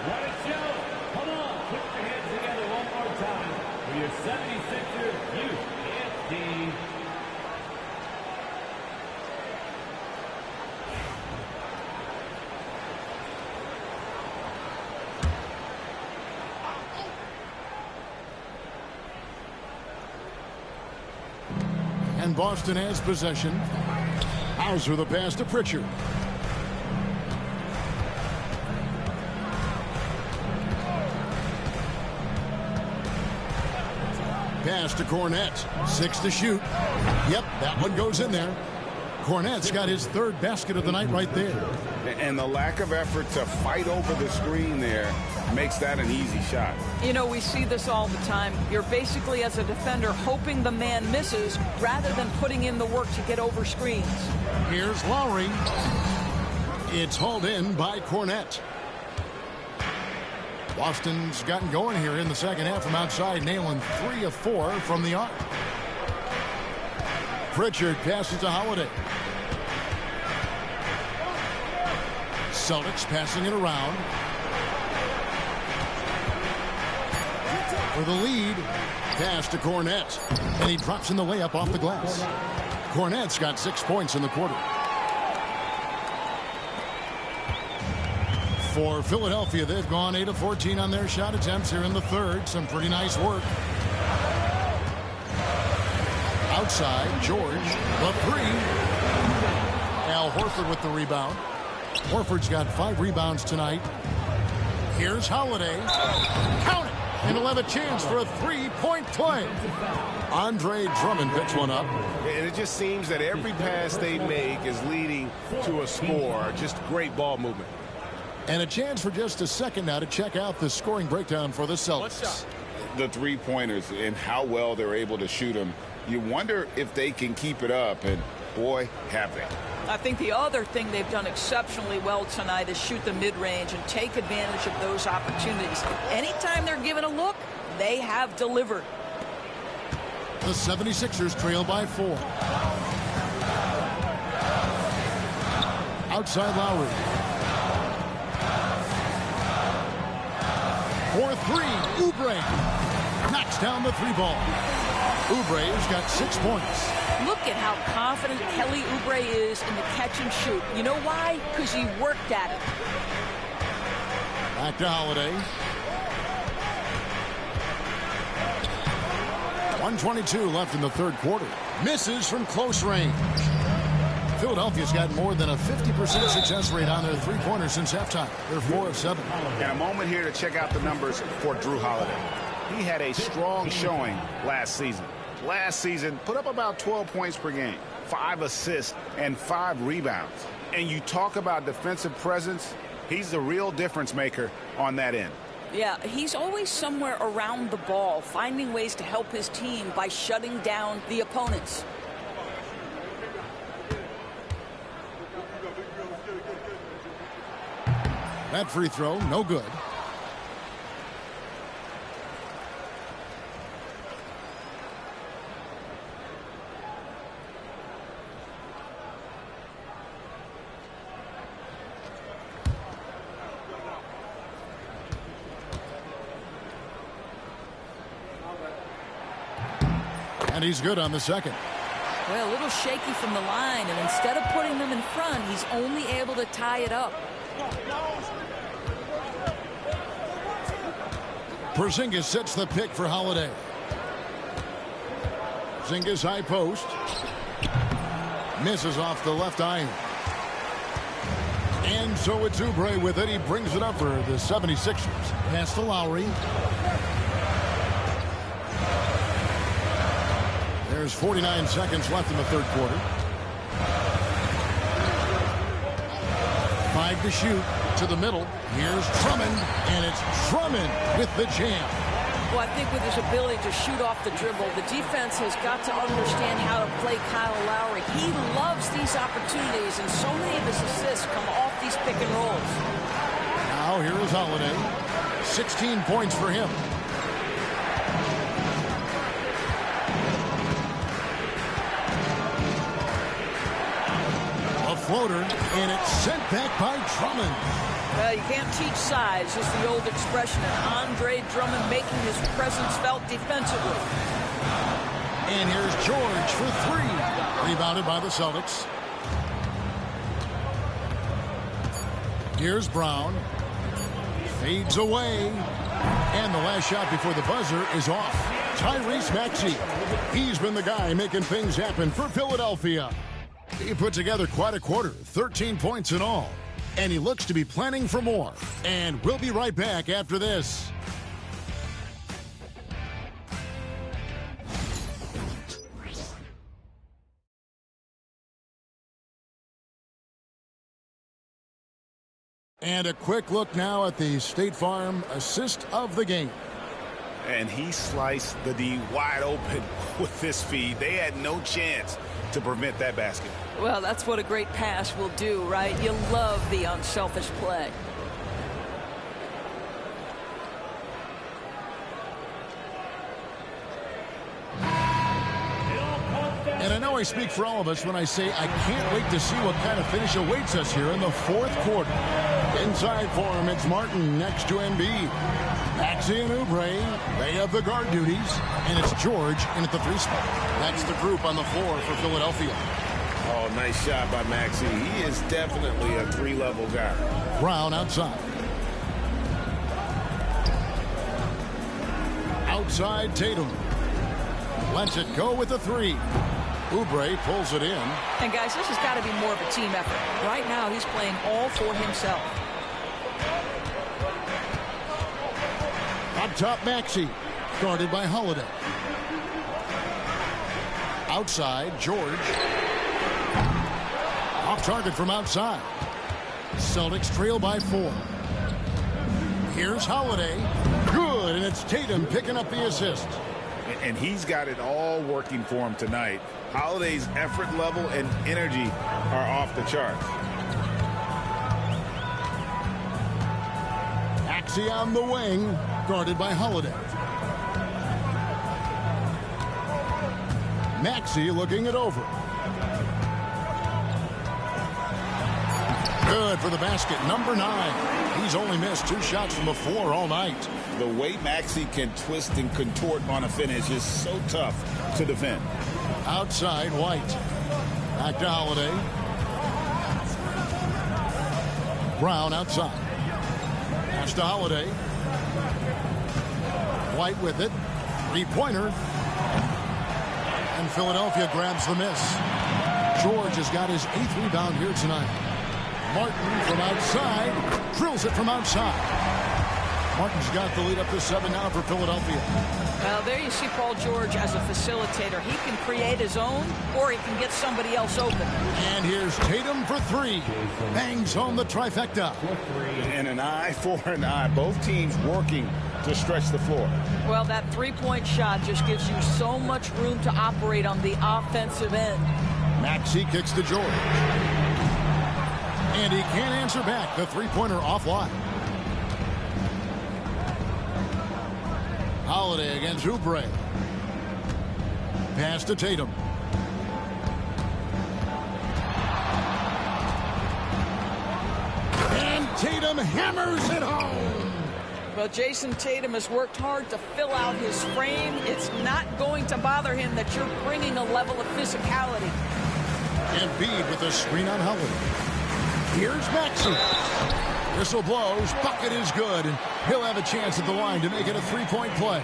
What a show. Come on, put your hands together one more time for your 76ers youth team. And Boston has possession. Hauser the pass to Pritchard. Pass to Cornette. 6 to shoot. Yep, that one goes in there. Cornette's got his third basket of the night right there. And the lack of effort to fight over the screen there makes that an easy shot. You know, we see this all the time. You're basically, as a defender, hoping the man misses rather than putting in the work to get over screens. Here's Lowry. It's hauled in by Cornette. Boston's gotten going here in the second half from outside, nailing 3 of 4 from the arc. Pritchard passes to Holiday. Celtics passing it around. For the lead, pass to Cornette. And he drops in the layup off the glass. Cornette's got 6 points in the quarter. For Philadelphia, they've gone 8 of 14 on their shot attempts here in the third. Some pretty nice work. Outside, George, the three. Al Horford with the rebound. Horford's got 5 rebounds tonight. Here's Holiday. Count it! And he'll have a chance for a 3-point play. Andre Drummond picks one up. And it just seems that every pass they make is leading to a score. Just great ball movement. And a chance for just a second now to check out the scoring breakdown for the Celtics. The three-pointers and how well they're able to shoot them. You wonder if they can keep it up, and boy, have they. I think the other thing they've done exceptionally well tonight is shoot the mid-range and take advantage of those opportunities. Anytime they're given a look, they have delivered. The 76ers trail by 4. Outside Lowry. For 3, Oubre knocks down the 3 ball. Oubre's got 6 points. Look at how confident Kelly Oubre is in the catch and shoot. You know why? Because he worked at it. Back to Holiday. 1:22 left in the third quarter. Misses from close range. Philadelphia's got more than a 50% success rate on their three-pointers since halftime. They're 4 of 7. And a moment here to check out the numbers for Drew Holiday. He had a strong showing last season. Last season, put up about 12 points per game, 5 assists, and 5 rebounds. And you talk about defensive presence, he's the real difference maker on that end. Yeah, he's always somewhere around the ball, finding ways to help his team by shutting down the opponents. That free throw, no good. And he's good on the second. Well, a little shaky from the line, and instead of putting them in front, he's only able to tie it up. Porzingis sets the pick for Holiday. Porzingis high post. Misses off the left iron. And so it's Oubre with it. He brings it up for the 76ers. Pass to Lowry. There's 49 seconds left in the third quarter. 5 to shoot. To the middle. Here's Drummond, and it's Drummond with the jam. Well, I think with his ability to shoot off the dribble, the defense has got to understand how to play Kyle Lowry. He loves these opportunities, and so many of his assists come off these pick and rolls. Now here is Holiday. 16 points for him. floater, and it's sent back by Drummond. You can't teach size, is the old expression, and Andre Drummond making his presence felt defensively. And here's George for three. Rebounded by the Celtics. Here's Brown. Fades away. And the last shot before the buzzer is off. Tyrese Maxey. He's been the guy making things happen for Philadelphia. He put together quite a quarter, 13 points in all. And he looks to be planning for more. And we'll be right back after this. And a quick look now at the State Farm assist of the game. And he sliced the D wide open with this feed. They had no chance to prevent that basket. Well, that's what a great pass will do, right? You love the unselfish play. And I know I speak for all of us when I say I can't wait to see what kind of finish awaits us here in the fourth quarter. Inside for him, it's Martin next to Embiid. Maxey and Oubre, they have the guard duties. And it's George in at the three spot. That's the group on the floor for Philadelphia. Oh, nice shot by Maxey. He is definitely a three-level guy. Brown outside. Outside Tatum. Lets it go with the three. Oubre pulls it in. And guys, this has got to be more of a team effort. Right now, he's playing all for himself. Up top, Maxey. Guarded by Holiday. Outside, George. Off target from outside. Celtics trail by 4. Here's Holiday. Good, and it's Tatum picking up the assist. And he's got it all working for him tonight. Holiday's effort level and energy are off the charts. Maxey on the wing, guarded by Holiday. Maxey looking it over. Good for the basket, number 9. He's only missed 2 shots from the floor all night. The way Maxey can twist and contort on a finish is so tough to defend. Outside, White. Back to Holiday. Brown outside. Pass to Holiday. White with it. Three-pointer. And Philadelphia grabs the miss. George has got his 8th rebound here tonight. Martin from outside. Drills it from outside. Martin's got the lead up to 7 now for Philadelphia. Well, there you see Paul George as a facilitator. He can create his own, or he can get somebody else open. And here's Tatum for 3. Bangs home the trifecta. And an eye for an eye. Both teams working to stretch the floor. Well, that three-point shot just gives you so much room to operate on the offensive end. Maxey kicks to George. And he can't answer back. The three-pointer offline. Holiday against Oubre. Pass to Tatum. And Tatum hammers it home. Well, Jason Tatum has worked hard to fill out his frame. It's not going to bother him that you're bringing a level of physicality. Embiid with a screen on Holiday. Here's Maxey. Whistle blows. Bucket is good. And he'll have a chance at the line to make it a three-point play.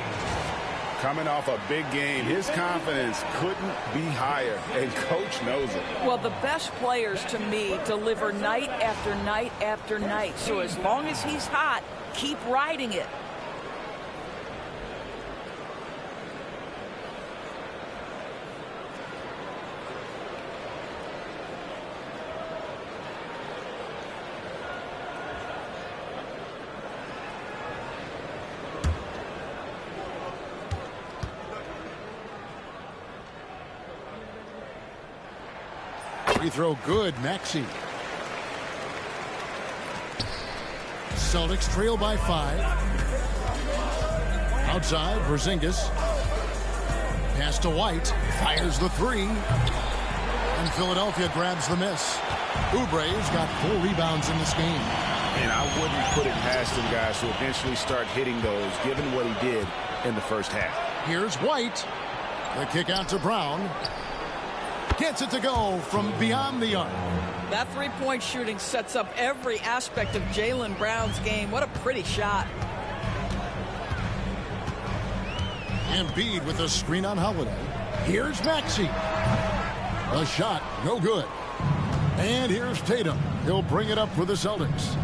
Coming off a big game, his confidence couldn't be higher, and Coach knows it. Well, the best players, to me, deliver night after night after night. So as long as he's hot, keep riding it. Free throw good, Maxey. Celtics trail by 5. Outside, Porzingis. Pass to White. Fires the 3. And Philadelphia grabs the miss. Oubre's got 4 rebounds in this game. And I wouldn't put it past him, guys, to eventually start hitting those, given what he did in the first half. Here's White. The kick out to Brown. Gets it to go from beyond the arc. That three-point shooting sets up every aspect of Jaylen Brown's game. What a pretty shot. Embiid with a screen on Holiday. Here's Maxey. A shot, no good. And here's Tatum. He'll bring it up for the Celtics.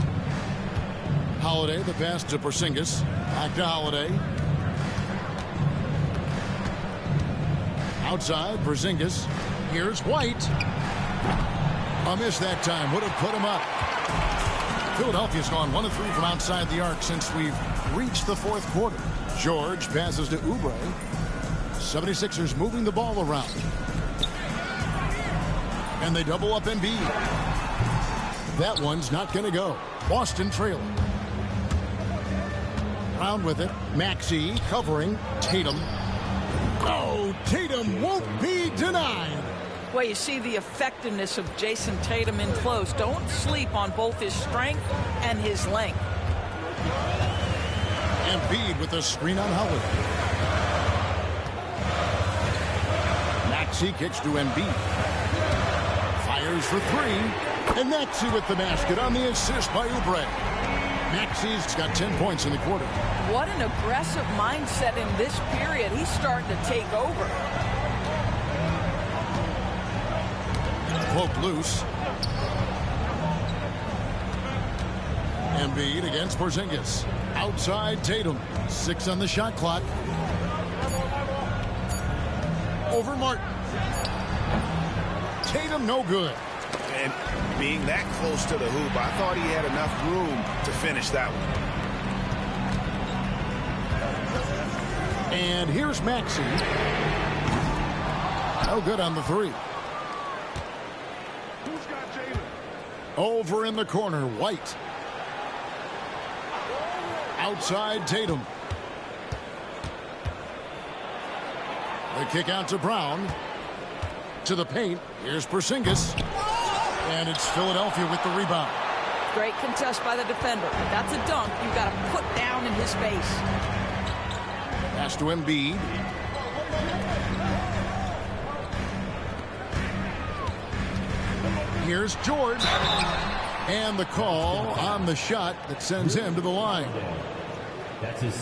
Holiday, the pass to Porzingis. Back to Holiday. Outside, Porzingis. Here's White. A miss that time. Would have put him up. Philadelphia's gone 1 of 3 from outside the arc since we've reached the 4th quarter. George passes to Oubre. 76ers moving the ball around. And they double up Embiid. That one's not going to go. Boston trailing. Brown with it. Maxey covering. Tatum. Oh, Tatum won't be denied. Well, you see the effectiveness of Jason Tatum in close. Don't sleep on both his strength and his length. Embiid with a screen on Holiday. Maxey kicks to Embiid. Fires for 3. And Maxey with the basket on the assist by Oubre. Maxey's got 10 points in the quarter. What an aggressive mindset in this period. He's starting to take over. Cloak loose. Embiid against Porzingis. Outside Tatum. 6 on the shot clock. Over Martin. Tatum no good. And being that close to the hoop, I thought he had enough room to finish that one. And here's Maxey. No good on the 3. Over in the corner, White. Outside Tatum. The kick out to Brown. To the paint. Here's Porzingis. And it's Philadelphia with the rebound. Great contest by the defender. If that's a dunk, you've got to put down in his face. Pass to Embiid. Here's George. And the call on the shot that sends him to the line.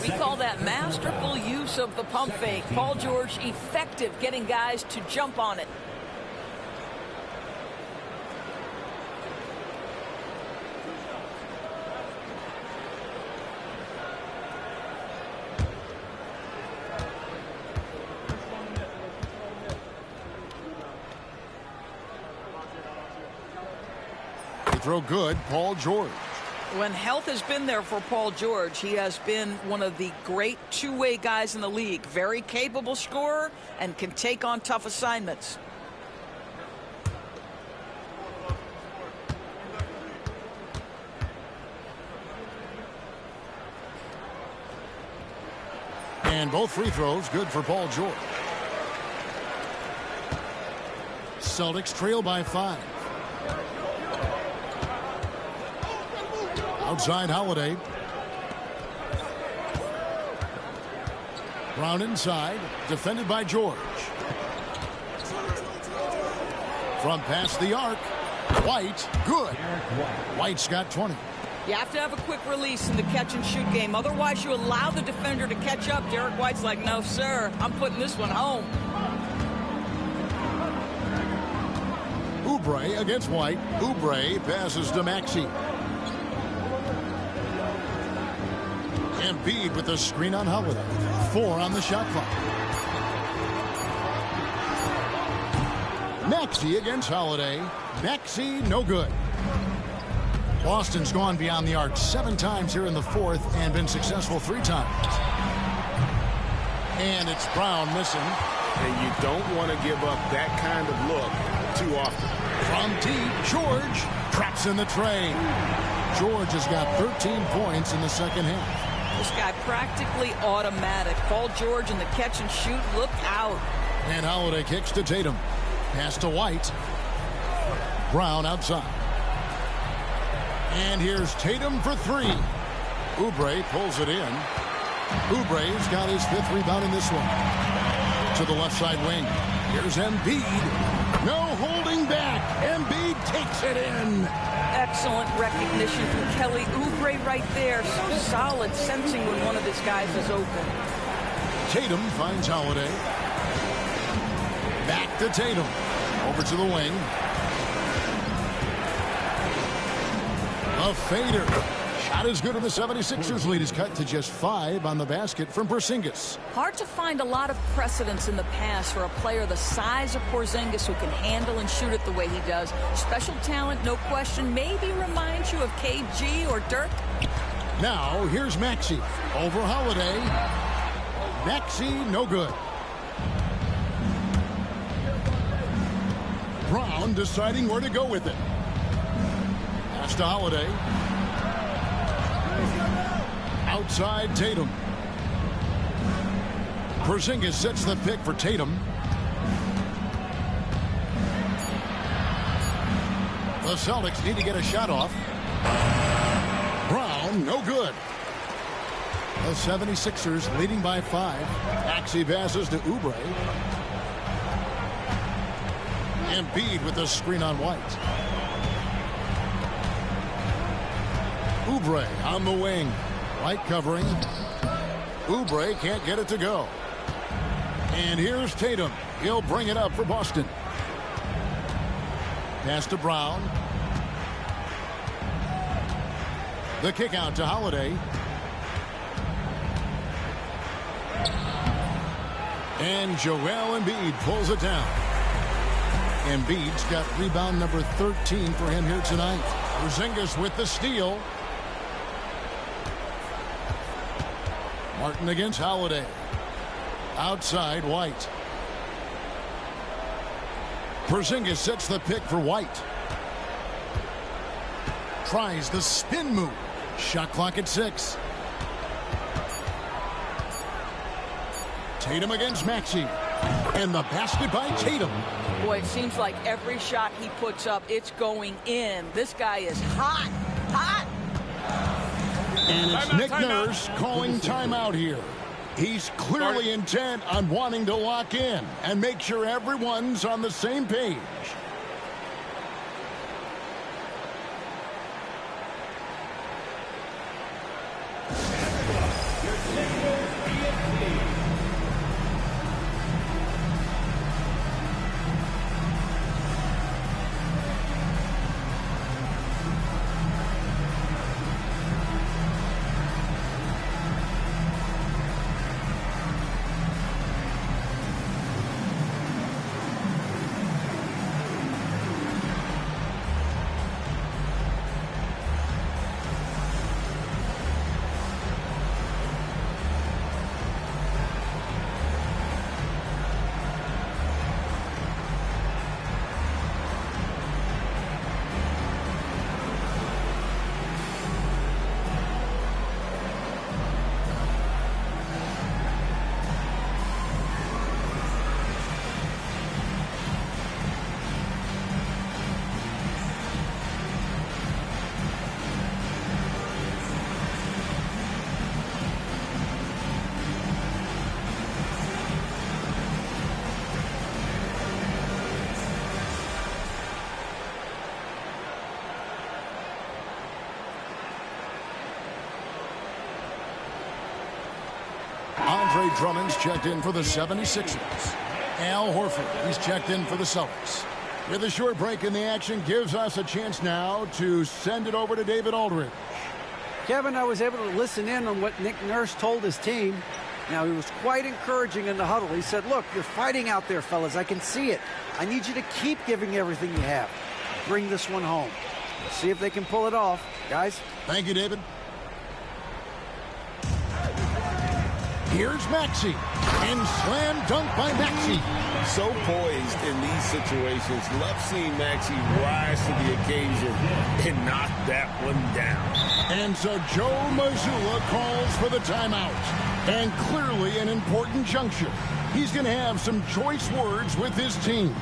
We call that masterful use of the pump fake. Paul George effective getting guys to jump on it. Throw good, Paul George. When health has been there for Paul George, he has been one of the great two-way guys in the league. Very capable scorer and can take on tough assignments. And both free throws good for Paul George. Celtics trail by 5. Outside Holiday. Brown inside. Defended by George. From past the arc. White. Good. White's got 20. You have to have a quick release in the catch-and-shoot game. Otherwise, you allow the defender to catch up. Derek White's like, no, sir. I'm putting this one home. Oubre against White. Oubre passes to Maxey. Embiid with the screen on Holiday. 4 on the shot clock. Maxey against Holiday. Maxey no good. Boston's gone beyond the arc 7 times here in the 4th and been successful 3 times. And it's Brown missing. And you don't want to give up that kind of look too often. From deep, George traps in the tray. George has got 13 points in the second half. This guy practically automatic. Paul George in the catch and shoot. Look out. And Holiday kicks to Tatum. Pass to White. Brown outside. And here's Tatum for three. Oubre pulls it in. Oubre's got his 5th rebound in this one. To the left side wing. Here's Embiid. No holding back. Embiid takes it in. Excellent recognition from Kelly Oubre right there. So solid, sensing when one of his guys is open. Tatum finds Holiday. Back to Tatum. Over to the wing. A fader. Shot is good, and the 76ers lead is cut to just 5 on the basket from Porzingis. Hard to find a lot of precedence in the past for a player the size of Porzingis who can handle and shoot it the way he does. Special talent, no question. Maybe reminds you of KG or Dirk. Now, here's Maxey. Over Holiday. Maxey, no good. Brown deciding where to go with it. Pass to Holiday. Outside Tatum. Porzingis sets the pick for Tatum. The Celtics need to get a shot off. Brown, no good. The 76ers leading by 5. Maxey passes to Oubre. Embiid with the screen on White. Oubre on the wing. White covering. Oubre can't get it to go. And here's Tatum. He'll bring it up for Boston. Pass to Brown. The kick out to Holiday. And Joel Embiid pulls it down. Embiid's got rebound number 13 for him here tonight. Porzingis with the steal. Martin against Holiday. Outside White. Porzingis sets the pick for White. Tries the spin move. Shot clock at 6. Tatum against Maxey. And the basket by Tatum. Boy, it seems like every shot he puts up, it's going in. This guy is hot, hot. And it's Nick Nurse calling timeout here. He's clearly intent on wanting to lock in and make sure everyone's on the same page. Andre Drummond's checked in for the 76ers. Al Horford, he's checked in for the Celtics. With a short break in the action, gives us a chance now to send it over to David Aldridge. Kevin, I was able to listen in on what Nick Nurse told his team. Now, he was quite encouraging in the huddle. He said, look, you're fighting out there, fellas. I can see it. I need you to keep giving everything you have. Bring this one home. Let's see if they can pull it off. Guys? Thank you, David. Here's Maxey. And slam dunk by Maxey. So poised in these situations. Love seeing Maxey rise to the occasion and knock that one down. And so Joe Mazzulla calls for the timeout. And clearly an important juncture. He's going to have some choice words with his team.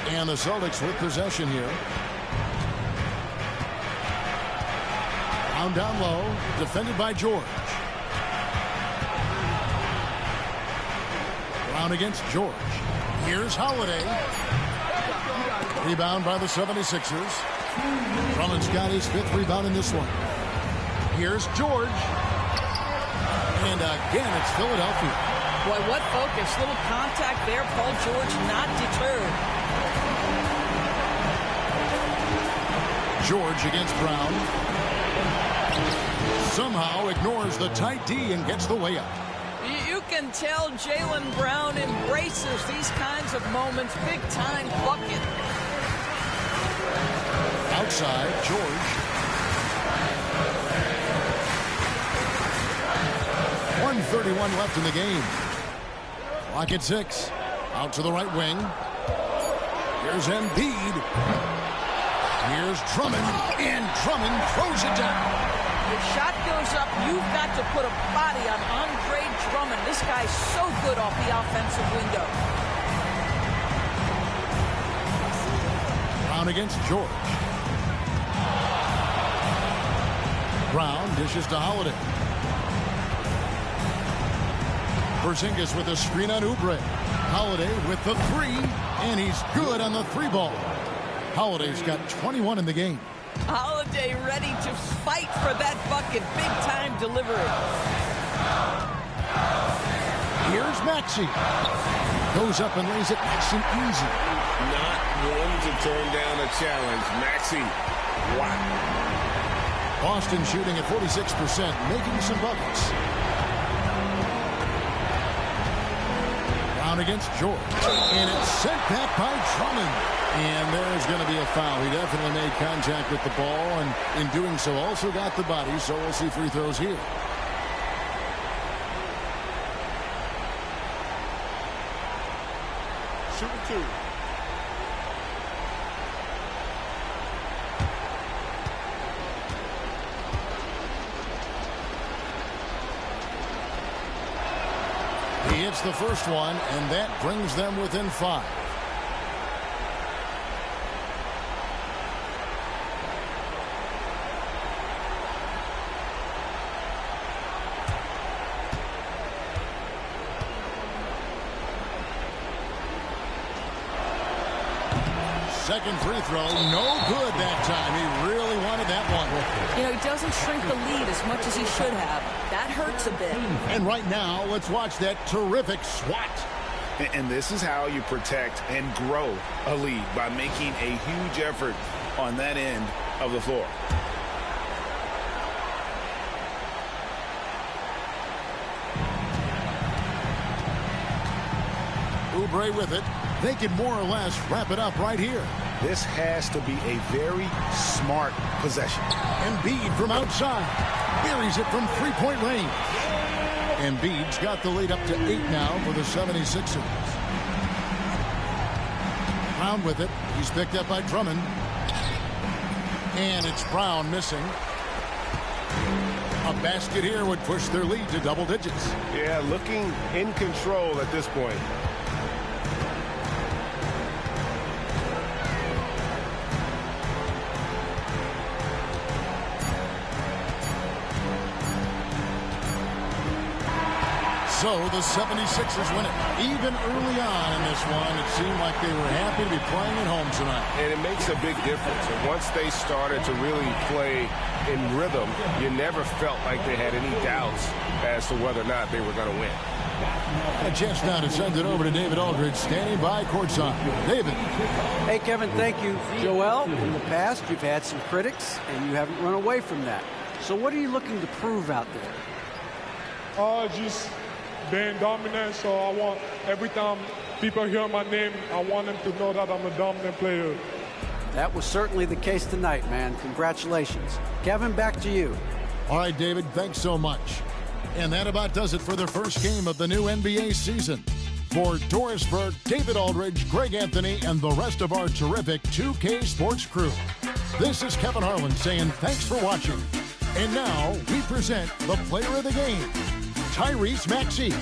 And the Celtics with possession here. Down low, defended by George. Brown against George. Here's Holiday. Rebound by the 76ers. Drummond's got his 5th rebound in this one. Here's George. And again, it's Philadelphia. Boy, what focus. Little contact there. Paul George not deterred. George against Brown. Somehow ignores the tight D and gets the layup. You can tell Jaylen Brown embraces these kinds of moments. Big-time bucket. Outside, George. 1:31 left in the game. Clock at 6. Out to the right wing. Here's Embiid. Here's Drummond. And Drummond throws it down. The shot goes up. You've got to put a body on Andre Drummond. This guy's so good off the offensive window. Brown against George. Brown dishes to Holiday. Porzingis with a screen on Oubre. Holiday with the 3, and he's good on the 3 ball. Holiday's got 21 in the game. Holiday ready to fight for that bucket. Big-time delivery. Here's Maxey. Goes up and lays it nice and easy. Not one to turn down a challenge. Maxey. Wow. Boston shooting at 46%, making some buckets. Brown against George. And it's sent back by Drummond. And there's going to be a foul. He definitely made contact with the ball, and in doing so also got the body, so we'll see free throws here. Shooting 2. He hits the first one, and that brings them within 5. Second free throw, no good that time. He really wanted that one. You know, he doesn't shrink the lead as much as he should have. That hurts a bit. And right now, let's watch that terrific swat. And this is how you protect and grow a lead, by making a huge effort on that end of the floor. Oubre with it. They can more or less wrap it up right here. This has to be a very smart possession. Embiid from outside. Buries it from three-point range. Embiid's got the lead up to 8 now for the 76ers. Brown with it. He's picked up by Drummond. And it's Brown missing. A basket here would push their lead to double digits. Yeah, looking in control at this point. So the 76ers win it. Even early on in this one, it seemed like they were happy to be playing at home tonight. And it makes a big difference. And once they started to really play in rhythm, you never felt like they had any doubts as to whether or not they were going to win. A chance now to send it over to David Aldridge, standing by courtside. David. Hey, Kevin, thank you. Joel, in the past, you've had some critics, and you haven't run away from that. So what are you looking to prove out there? Just being dominant, so I want, every time people hear my name, I want them to know that I'm a dominant player. That was certainly the case tonight, man. Congratulations. Kevin, back to you. All right, David, thanks so much. And that about does it for the first game of the new NBA season. For Doris Burke, David Aldridge, Greg Anthony, and the rest of our terrific 2K Sports crew, this is Kevin Harlan saying thanks for watching. And now we present the player of the game, Tyrese Maxey.